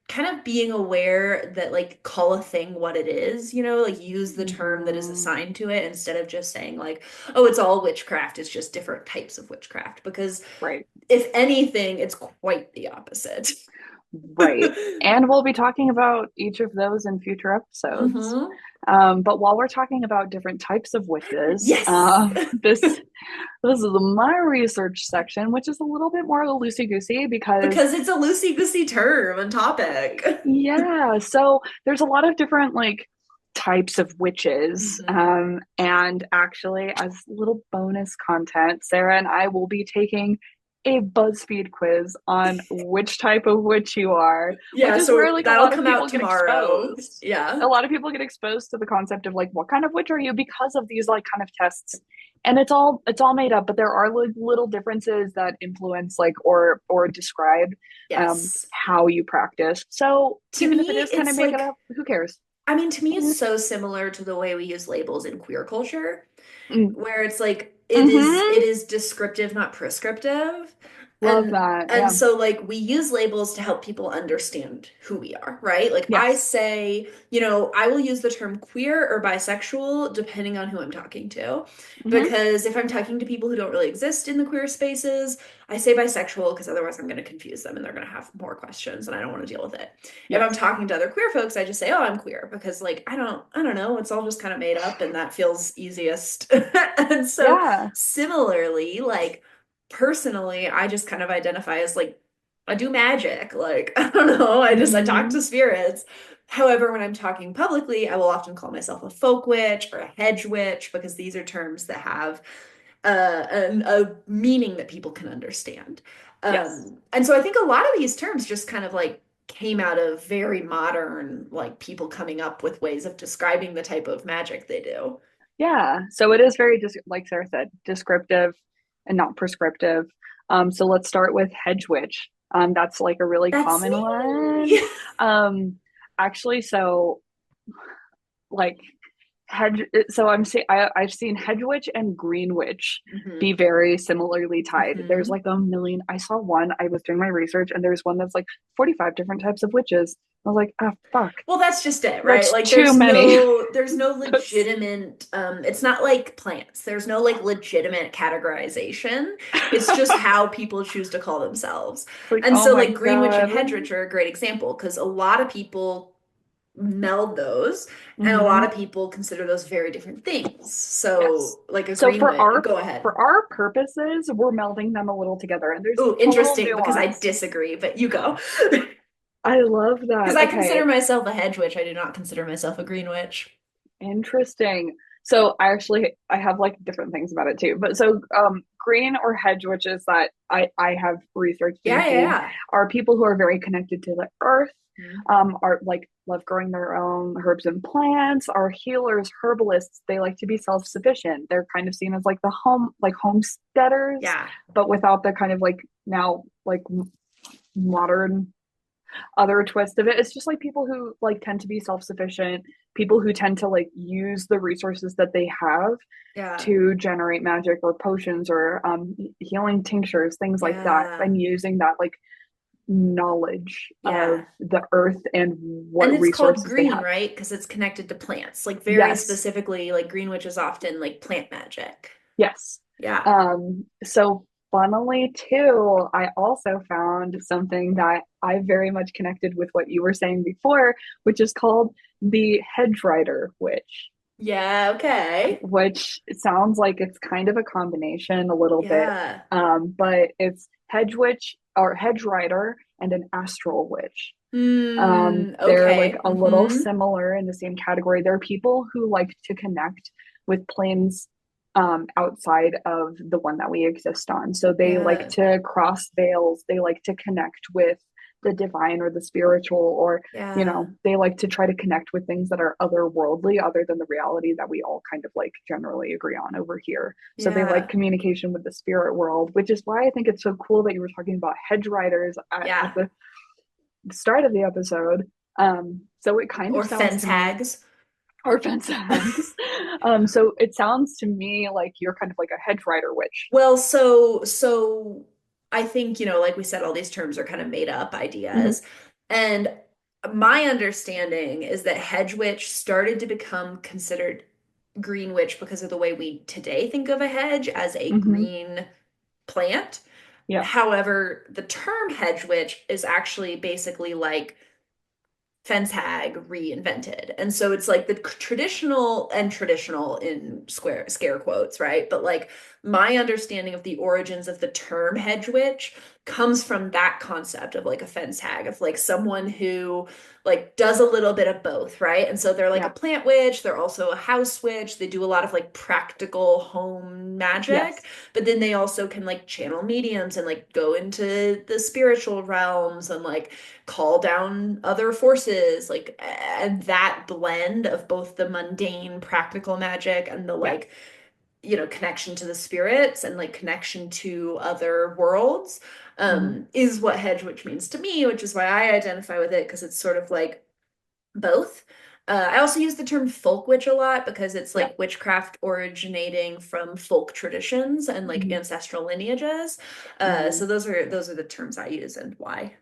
kind of being aware that, like, call a thing what it is, like use the term that is Hmm. assigned to it instead of just saying like, oh, it's all witchcraft. It's just different types of witchcraft. Because Right. if anything, it's quite the opposite. Right. And we'll be talking about each of those in future episodes. Hmm. But while we're talking about different types of witches, Yes. this is my research section, which is a little bit more loosey goosey because Because it's a loosey-goosey term and topic. yeah, so there's a lot of different like types of witches. Hmm. And actually, as little bonus content, Sarah and I will be taking a BuzzFeed quiz on which type of witch you are, which Yeah, is where so like a that'll lot of come out people get tomorrow. exposed. Yeah. A lot of people get exposed to the concept of like what kind of witch are you because of these like kind of tests. And it's all made up, but there are like little differences that influence like or describe Yes. how you practice. So To even if it me, is kind of it's make it like, up, who cares? to me, it's Mm-hmm. so similar to the way we use labels in queer culture, Mm-hmm. where it's like it is descriptive, not prescriptive. Love that. And Yeah. so like we use labels to help people understand who we are, right? Like I Yes. say, you know, I will use the term queer or bisexual depending on who I'm talking to. Hmm. Because if I'm talking to people who don't really exist in the queer spaces, I say bisexual because otherwise I'm going to confuse them and they're going to have more questions and I don't want to deal with it. If I'm Yes. talking to other queer folks, I just say, "Oh, I'm queer," because like I don't know, it's all just kind of made up and that feels easiest. And so Yeah. similarly, like personally, I just kind of identify as like I do magic. Like, I don't know, I talk to Hmm. spirits. However, when I'm talking publicly, I will often call myself a folk witch or a hedge witch because these are terms that have a meaning that people can understand. Yes. And so I think a lot of these terms just kind of like came out of very modern, like people coming up with ways of describing the type of magic they do. Yeah. So it is very, like Sarah said, descriptive and not prescriptive. So let's start with hedge witch. That's like a really That's common one. me. Um, actually, so like hedge so I've seen hedge witch and green witch be Hmm. very similarly tied. There's Hmm. like a million. I saw one, I was doing my research, and there's one that's like 45 different types of witches. I was like, oh fuck, Well, that's just it, right? that's Like too many. there's no That's legitimate it's not like plants. There's no like legitimate categorization. It's just how people choose to call themselves. like, And oh so my like Greenwich and God. Hedgeridge are a great example because a lot of people meld those and a lot Hmm. of people consider those very different things. Yes. So like a So Greenwich, go ahead. for our purposes, we're melding them a little together, and there's Ooh, total interesting because I nuance. disagree, but you go. I love Because that. I Okay. consider myself a hedge witch. I do not consider myself a green witch. Interesting. So I have like different things about it too. But so green or hedge witches that I have researched and Yeah, seen yeah, are people who are very connected to the earth, yeah. are like love growing their own herbs and plants, are healers, herbalists. They like to be self-sufficient. They're kind of seen as like the homesteaders, Yeah. but without the kind of like now like modern other twist of it. It's just like people who like tend to be self-sufficient, people who tend to like use the resources that they have Yeah. to generate magic or potions or healing tinctures, things like that, Yeah. and using that like knowledge of Yeah. the earth and And what it's called resources they green, have. right? Because it's connected to plants. Like very Yes. specifically, like green witch is often like plant magic. Yes. Yeah. So funnily too, I also found something that I very much connected with what you were saying before, which is called the hedge rider witch, Yeah, okay. which sounds like it's kind of a combination a little bit. Yeah. But it's hedge witch or hedge rider and an astral witch. They're like Okay. a little Mm-hmm. similar in the same category. There are people who like to connect with planes outside of the one that we exist on. So they like Yeah. to cross veils, they like to connect with the divine or the spiritual, or, Yeah. they like to try to connect with things that are otherworldly, other than the reality that we all kind of like generally agree on over here. So they like Yeah. communication with the spirit world, which is why I think it's so cool that you were talking about hedge riders at Yeah. the start of the episode. So it kind of Or sounds fence to me, hags. or fence tags. So it sounds to me like you're kind of like a hedge rider witch. Well, so I think, you know, like we said, all these terms are kind of made up Hmm. ideas. And my understanding is that hedge witch started to become considered green witch because of the way we today think of a hedge as a Hmm. green plant. Yeah. However, the term hedge witch is actually basically like fence hag reinvented. And so it's like the traditional in square scare quotes, right? But like my understanding of the origins of the term hedge witch comes from that concept of like a fence hag, of like someone who like does a little bit of both, right? And so they're like a Yeah. plant witch, they're also a house witch. They do a lot of like practical home magic, Yes. but then they also can like channel mediums and like go into the spiritual realms and like call down other forces, like, and that blend of both the mundane practical magic and the Yeah. like, you know, connection to the spirits and like connection to other worlds, Hmm. is what hedge witch means to me, which is why I identify with it because it's sort of like both. I also use the term folk witch a lot because it's Yeah. like witchcraft originating from folk traditions and like Mhm. ancestral lineages. So Mhm. those are the terms I use and why.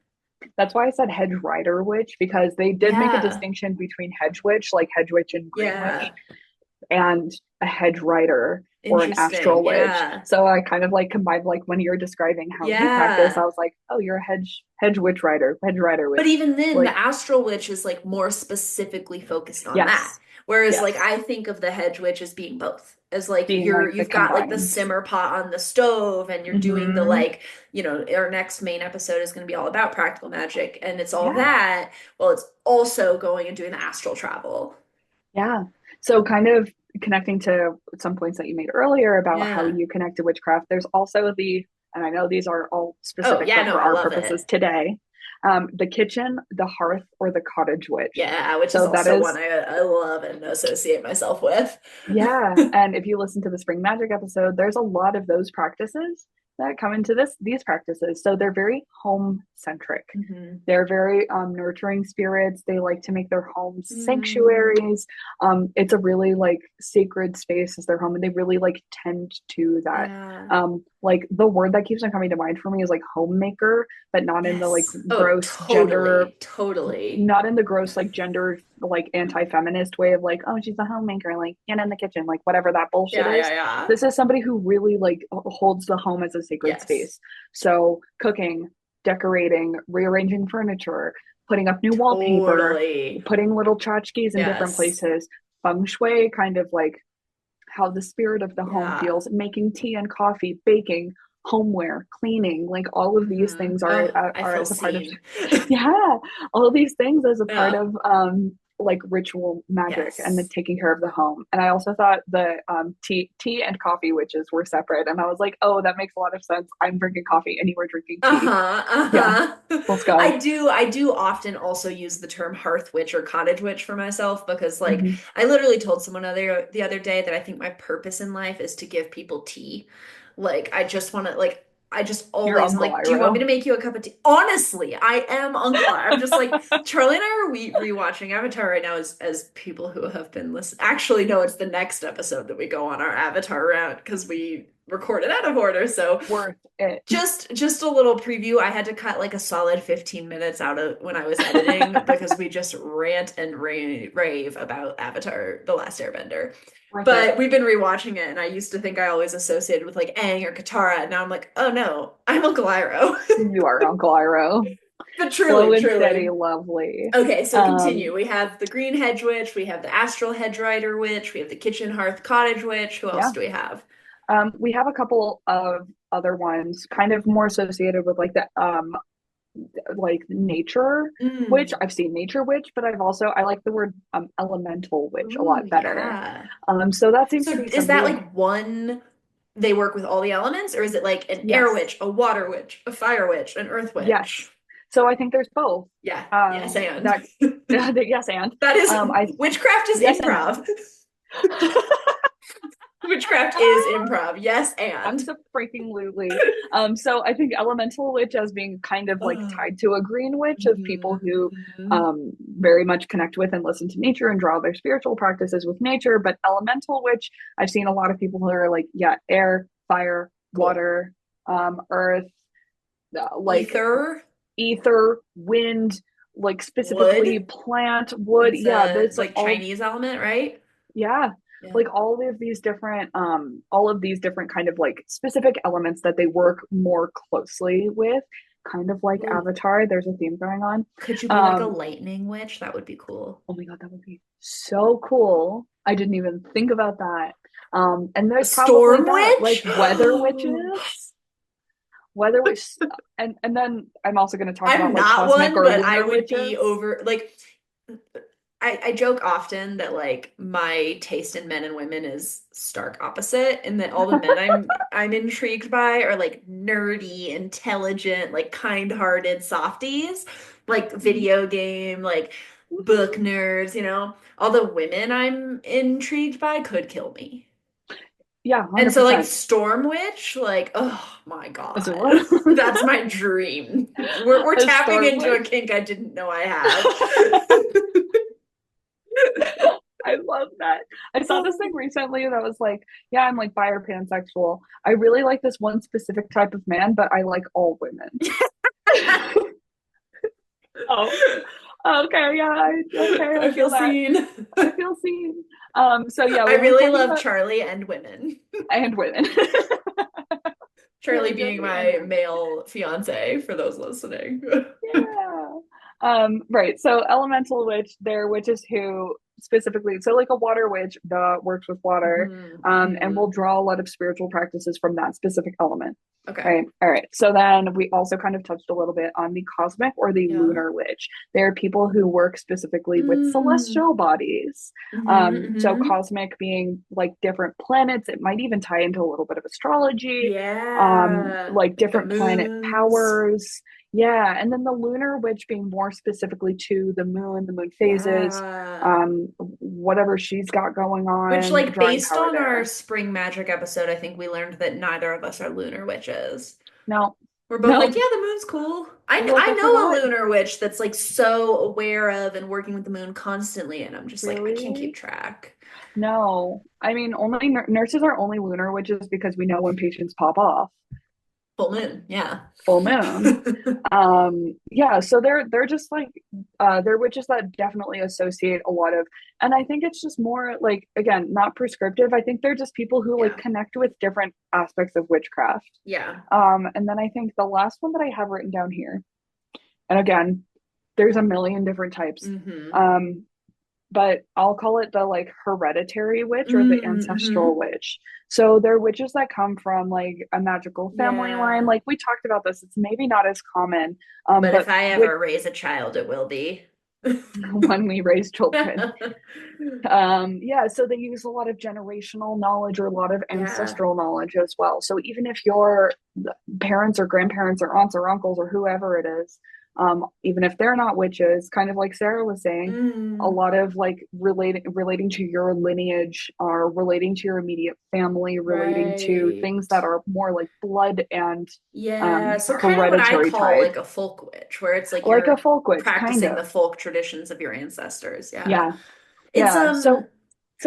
That's why I said hedge rider witch, because they did make a Yeah. distinction between hedge witch, like hedge witch and green witch, Yeah. and a hedge rider or an Interesting. astral witch. Yeah. So I kind of like combined, like when you're describing how you practice, I Yeah. was like, oh, you're a hedge witch rider, hedge rider But witch. even then, Like, the astral witch is like more specifically focused on that. yes, Whereas like yes, I think of the hedge witch as being both. As like being like the you've got like the combined. simmer pot on the stove and you're doing the Hmm. like, our next main episode is going to be all about practical magic and it's all Yeah. that. Well, it's also going and doing the astral travel. Yeah. So, kind of connecting to some points that you made earlier about how Yeah. you connect to witchcraft, there's also and I know these are all Oh, specific, yeah, but no, for I our love purposes it. today, the kitchen, the hearth, or the cottage witch. Yeah, which is So, that also one is, I love and associate myself with. yeah. And if you listen to the Spring Magic episode, there's a lot of those practices that come into these practices. So, they're very home centric. Hmm. They're very nurturing spirits. They like to make their homes Mm, sanctuaries. It's a really like sacred space as their home, and they really like tend to that. yeah. Like the word that keeps on coming to mind for me is like homemaker, but not in the like Yes. Oh, gross gender, totally. Totally. not in the gross like gender like anti-feminist way of like, oh, she's a homemaker, like get in the kitchen, like whatever that bullshit Yeah, yeah, is. yeah. This is somebody who really like holds the home as a sacred Yes. space. So cooking, decorating, rearranging furniture, putting up new wallpaper, Totally. putting little tchotchkes in different Yes. places, feng shui, kind of like how the spirit of the home Yeah. feels, making tea and coffee, baking, homeware, cleaning, like all of these Hmm. things Oh, I are feel as a part of seen. yeah, all of these things as a part Yeah. of like ritual magic and the Yes. taking care of the home. And I also thought the tea and coffee witches were separate, and I was like, oh, that makes a lot of sense. I'm drinking coffee and you are drinking tea. Uh-huh. Yeah, Uh-huh. let's go. I do often also use the term hearth witch or cottage witch for myself because like Hmm. I literally told someone the other day that I think my purpose in life is to give people tea. Like I just want to like I just Your always I'm Uncle like, do you want me to Iroh. make you a cup of tea? Honestly, I am Uncle. I'm just like Charlie and I are rewatching Avatar right now as people who have been listening. Actually, no, it's the next episode that we go on our Avatar route because we recorded out of order. So Worth it. just a little preview. I had to cut like a solid 15 minutes out of when I was editing because we just rant and rave about Avatar: The Last Airbender. Worth it. But we've been rewatching it, and I used to think I always associated with like Aang or Katara, and now I'm like, oh no, I'm Uncle Iroh. You are Uncle Iroh. But Slow truly, and steady, truly. lovely. Okay, so continue. Um, We have the Green Hedge Witch, we have the Astral Hedge Rider Witch, we have the Kitchen Hearth Cottage Witch. Who else yeah. do we have? We have a couple of other ones kind of more associated with like the like nature witch. Mm. I've seen nature witch, but I like the word elemental witch a Ooh, lot better. yeah. So that seems to So be is somebody that like like one, they work with all the elements, or is it like an air yes, witch, a water witch, a fire witch, an earth witch? yes. So I think there's both. Yeah, yes, and That yes, and that is I witchcraft is yes and improv. Witchcraft is improv. Yes, and Absolutely. So I think elemental witch as being kind of like oh. tied to a green witch of people who Mhm. very much connect with and listen to nature and draw their spiritual practices with nature. But elemental witch, I've seen a lot of people who are like, yeah, air, fire, Cool. water, earth, like Ether, ether, wind, like specifically wood. plant, wood. That's Yeah, a that's like all Chinese element, right? yeah, Yeah. like all of these different kind of like specific elements that they work more closely with, kind of like Ooh. Avatar. There's a theme going on. Could you be like a um lightning witch? That would be cool. oh my god, that would be so cool. I didn't even think about that. And A there's probably storm that like witch? weather witch, and then I'm also going to talk I'm about like not cosmic one, or but I lunar would be witches. over like I joke often that like my taste in men and women is stark opposite and that all the men I'm intrigued by are like nerdy, intelligent, like kind-hearted softies, like video game, like book nerds, you know. All the women I'm intrigued by could kill me. Yeah, And so like 100%. Storm Witch, like, oh my God. Azula. That's my dream. We're A tapping storm into a witch. kink I didn't know I had. I love that. I saw this thing recently that was like, yeah, I'm like bi or pansexual. I really like this one specific type of man, but I like all women. Oh, okay, yeah, okay, I I feel feel that. seen. I feel seen. So yeah, I we were really talking love about Charlie and women. and women. Charlie Really being good and my women. male fiance, for those listening. Yeah. Right. So elemental witch, they're witches who specifically, so like a water witch that works with water, and will Hmm. draw a lot of spiritual practices from that specific element. Okay. Right. All right. So then we also kind of touched a little bit on the cosmic or the Yeah. lunar witch. They're people who work specifically with Mm. celestial bodies. So Hmm. cosmic being like different planets. It might even tie into a little bit of astrology, Yeah. like Like the different planet moons. powers. Yeah, and then the lunar witch being more specifically to the moon phases, Yeah. whatever she's got going Which, on, like, drawing based power on our there. spring magic episode, I think we learned that neither of us are lunar witches. No, We're both like, no, yeah, the moon's cool. you're like, I I know a forgot. lunar witch that's like so aware of and working with the moon constantly, and I'm just like, I can't keep Really? track. No. I mean, only nurses are only lunar witches because we know when patients pop off. Full moon, yeah. Full moon. Yeah, so they're just like they're witches that definitely associate a lot of, and I think it's just more like, again, not prescriptive. I think they're just people who like Yeah. connect with different aspects of witchcraft. Yeah. And then I think the last one that I have written down here, and again, there's a million different types. Mm-hmm. Um, but I'll call it the like hereditary witch or the Mm-hmm. ancestral witch. So they're witches that come from like a magical family line. Yeah. Like we talked about this, it's maybe not as common, But if but I with ever raise a child, it will be. when we raise children. Yeah, so they use a lot of generational knowledge or a lot of Yeah. ancestral knowledge as well. So even if your parents or grandparents or aunts or uncles or whoever it is, even if they're not witches, kind of like Sarah was saying, a Mm. lot of like relating to your lineage or relating to your immediate family, relating to things Right. that are more like blood and Yeah, so kind of what I hereditary call tied, like a folk witch, where it's like like a you're folk witch, kind practicing the of. folk traditions of your ancestors. Yeah. Yeah, It's yeah. So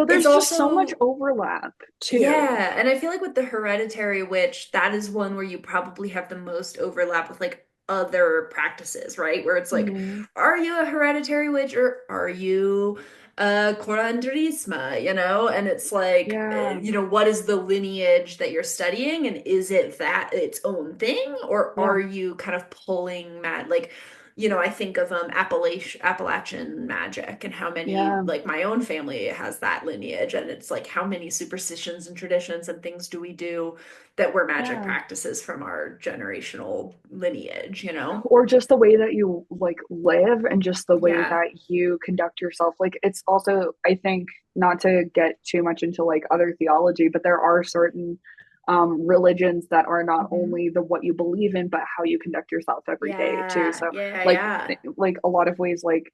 it's there's just so much also overlap too. yeah, and I feel like with the hereditary witch, that is one where you probably have the most overlap with like other practices, right? Where it's like, Mhm. are you a hereditary witch or are you a curanderisma, you know? And it's like, Yeah, what is the lineage that you're studying? And is it that its own thing? Or yeah, are you kind of pulling like, I think of Appalachian magic and how many, yeah, like my own family has that lineage, and it's like how many superstitions and traditions and things do we do that were magic yeah. practices from our generational lineage, you know? Or just the way that you like live and just the way Yeah. that you conduct yourself. Like it's also, I think, not to get too much into like other theology, but there are certain religions that are not Hmm. only the what you believe in, but how you conduct yourself every day too. Yeah. So Yeah. like Yeah. like a lot of ways like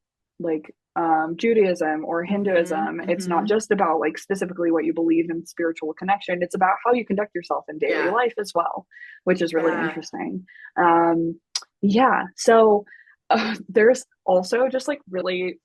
Judaism or Hmm. Hinduism, it's not Hmm. just about like specifically what you believe in spiritual connection. It's about how you conduct yourself in daily Yeah. life as well, which is really Yeah. interesting. Yeah, so there's also just like really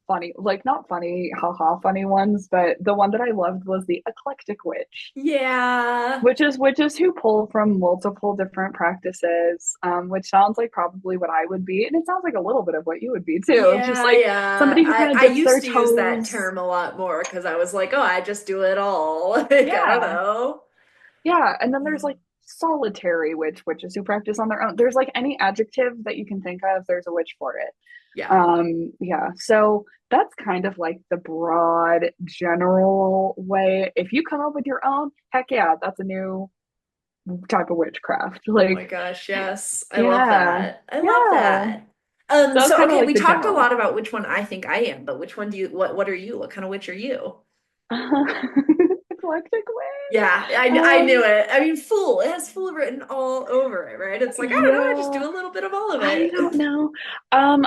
funny, like not funny, haha, funny ones, but the one that I loved was the eclectic witch, Yeah. which is who pull from multiple different practices, which sounds like probably what I would be, and it sounds like a little bit of what you would be too. Just Yeah, like yeah. somebody who kind of I dips used their to use that toes. term a lot more because I was like, oh, I just do it all. Like, I don't Yeah, know. yeah, and then there's Yeah. like solitary witches who practice on their own. There's like any adjective that you can think of, there's a witch for it. Yeah. Yeah, so that's kind of like the broad general way. If you come up with your own, heck yeah, that's a new type of witchcraft. Oh my Like, gosh, yes. I love yeah, that. I love yeah. that. So that's So kind of okay, like we the talked a general. lot about which one I think I am, but which one do you what are you? What kind of witch are you? Eclectic witch. Yeah, I knew Um, it. I mean, fool. It has fool written all over it, right? It's like, I don't know, I just yeah, do a little bit of all of I don't it. know. Um,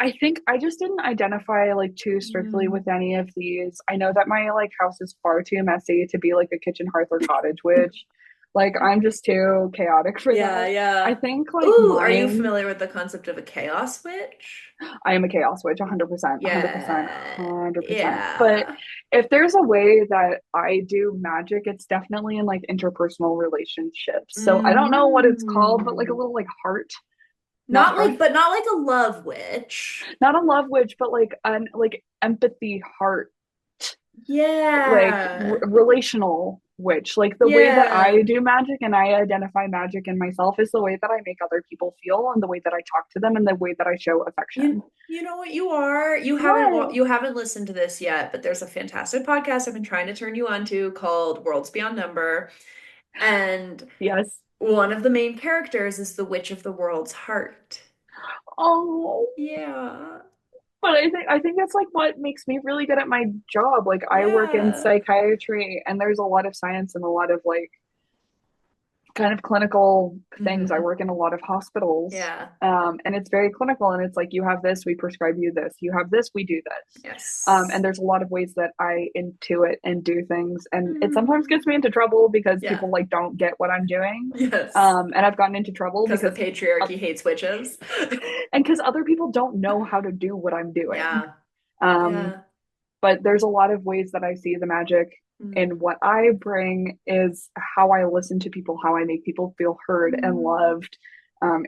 I think I just didn't identify like too strictly Mm. with any of these. I know that my like house is far too messy to be like a kitchen hearth or cottage witch. Like I'm just too chaotic for Yeah, that. I yeah. think like Ooh, are you mine, familiar with the concept of a chaos witch? I am a chaos witch, 100%, 100%, Yeah, 100%. But yeah. if there's a way that I do magic, it's definitely in like interpersonal relationships. So I don't know what it's called, but like a Mm. little like heart, not Not hearth, like, but not like a love witch. not a love witch, but like an like empathy heart, like Yeah. relational witch. Like the way that Yeah. I do magic and I identify magic in myself is the way that I make other people feel and the way that I talk to them and the way that I show You affection. you know what you are? What? You haven't listened to this yet, but there's a fantastic podcast I've been trying to turn you on to called Worlds Beyond Number. And Yes. one of the main characters is the Witch of the World's Heart. Oh, Yeah. but I think that's like what makes me really good at my job. Like I work in Yeah. psychiatry and there's a lot of science and a lot of like kind of clinical things. I Hmm. work in a lot of hospitals. Yeah. And it's very clinical and it's like you have this, we prescribe you this. You have this, we do this. And Yes. there's a lot of ways that I intuit and do things. And it sometimes Hmm. gets me into trouble because Yeah. people like don't get what I'm doing. Yes. And I've gotten into trouble Because the because patriarchy hates witches. and because other people don't know how to do what I'm doing. Yeah. Um, Yeah. but there's a lot of ways that I see the magic Mm. in what I bring is how I listen to people, how I make people feel heard and Mm. loved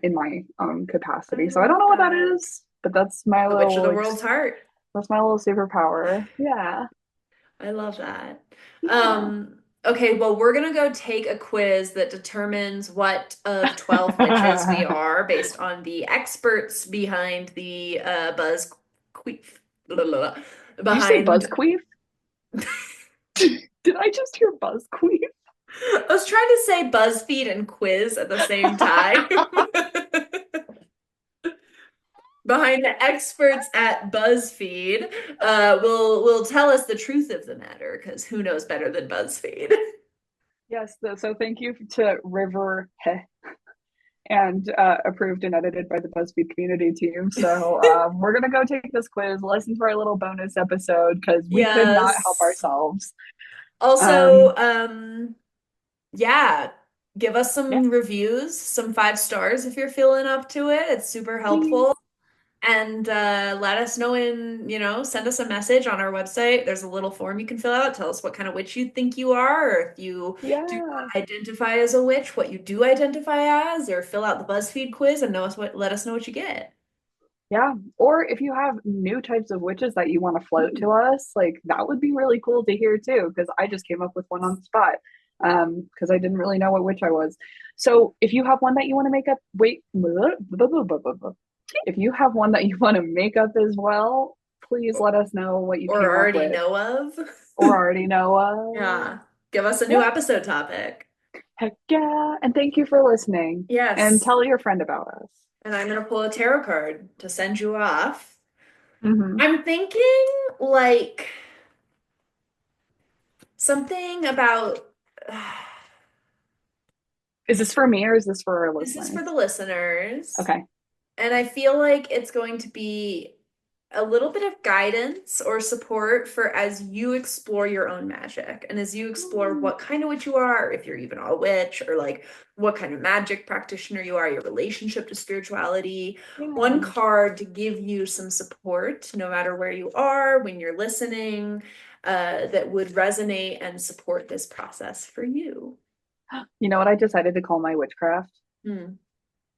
in my own I capacity. So I don't love know what that that. is, but that's my The Witch of little the like World's Heart. that's my little superpower. Yeah. I love that. Yeah. Okay, well, we're gonna go take a quiz that determines what of 12 witches we are based on the experts behind the buzz queef. Did you say Behind buzzqueef? Did I just hear buzzqueef? I was trying to say BuzzFeed and quiz at the same time. Behind the experts at BuzzFeed, will tell us the truth of the matter, because who knows better than BuzzFeed? Yes, so thank you to River Heh, and approved and edited by the BuzzFeed community team. So we're gonna go take this quiz, listen to our little bonus episode because we could not help Yes. ourselves. Also, Um, yeah, give us yeah, some reviews, some 5 stars if you're feeling up to it. It's super helpful. please. And let us know send us a message on our website. There's a little form you can fill out. Tell us what kind of witch you think you are, or if you do Yeah, not identify as a witch, what you do identify as, or fill out the BuzzFeed quiz and let us know what you get. yeah. Or if you have new types of witches that you want to float to Ooh. us, like that would be really cool to hear too. Because I just came up with one on the spot. Because I didn't really know what witch I was. So if you have one that you want to make up, wait, if you have one that you want to make up as well, please let us know what you Or came up already with know of. or already know of. Yeah. Give us a new Yeah, episode topic. heck yeah. And thank you for listening. And Yes. tell your friend about us. And I'm gonna pull a tarot card to send you off. Hmm. I'm thinking like something about Is this for me or is this for our this is for listeners? the listeners. Okay. And I feel like it's going to be a little bit of guidance or support for as you explore your own magic and as you explore Mm, what kind of witch you are, if you're even a witch, or like what kind of magic practitioner you are, your relationship to spirituality. One yeah. card to give you some support, no matter where you are, when you're listening, that would resonate and support this process for you. You know what I decided to call my witchcraft? Hmm.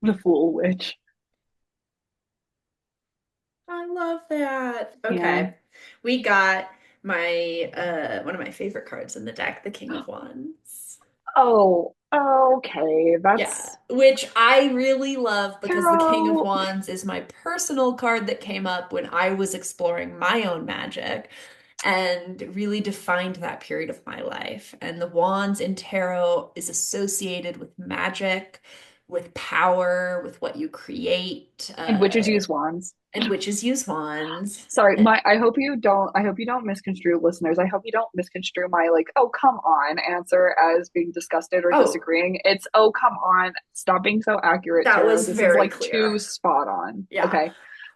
The Fool Witch. I love that. Yeah. Okay. We got my one of my favorite cards in the deck, the King of Wands. Oh, okay. Yeah, That's which I really love because the King of tarot. Wands is my personal card that came up when I was exploring my own magic and really defined that period of my life. And the wands in tarot is associated with magic, with power, with what you create, And witches use wands. and witches use wands. Sorry, my I hope you don't misconstrue listeners. I hope you don't misconstrue my like, oh come on answer as being disgusted or Oh, disagreeing. It's oh come on, stop being so accurate, that Tara. was This is very like clear. too spot on. Yeah. Okay.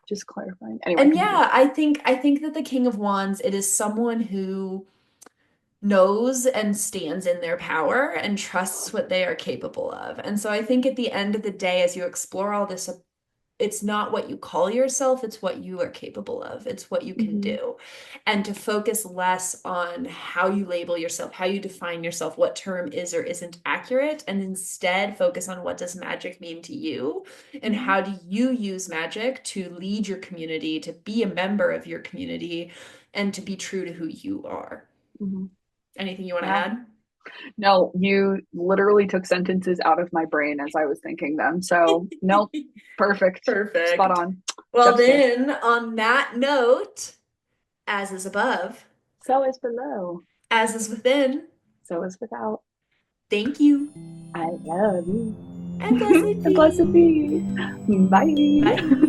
Just clarifying. Anyway, And continue. yeah, I think that the King of Wands, it is someone who knows and stands in their power and trusts what they are capable of. And so I think at the end of the day, as you explore all this, it's not what you call yourself, it's what you are capable of. It's what you can Hmm. do. And to focus less on how you label yourself, how you define yourself, what term is or isn't accurate, and instead focus on what does magic mean to you and Hmm. how do you use magic to lead your community, to be a member of your community, and to be true to who you are. Hmm. Anything you want to Yeah. add? No, you literally took sentences out of my brain as I was thinking them. So, nope, perfect. Spot Perfect. on. Well, Chef's kiss. then, on that note, as is above, So is below. as is within, So is without. thank you I love you. and blessed And blessed be. be. Bye. Bye.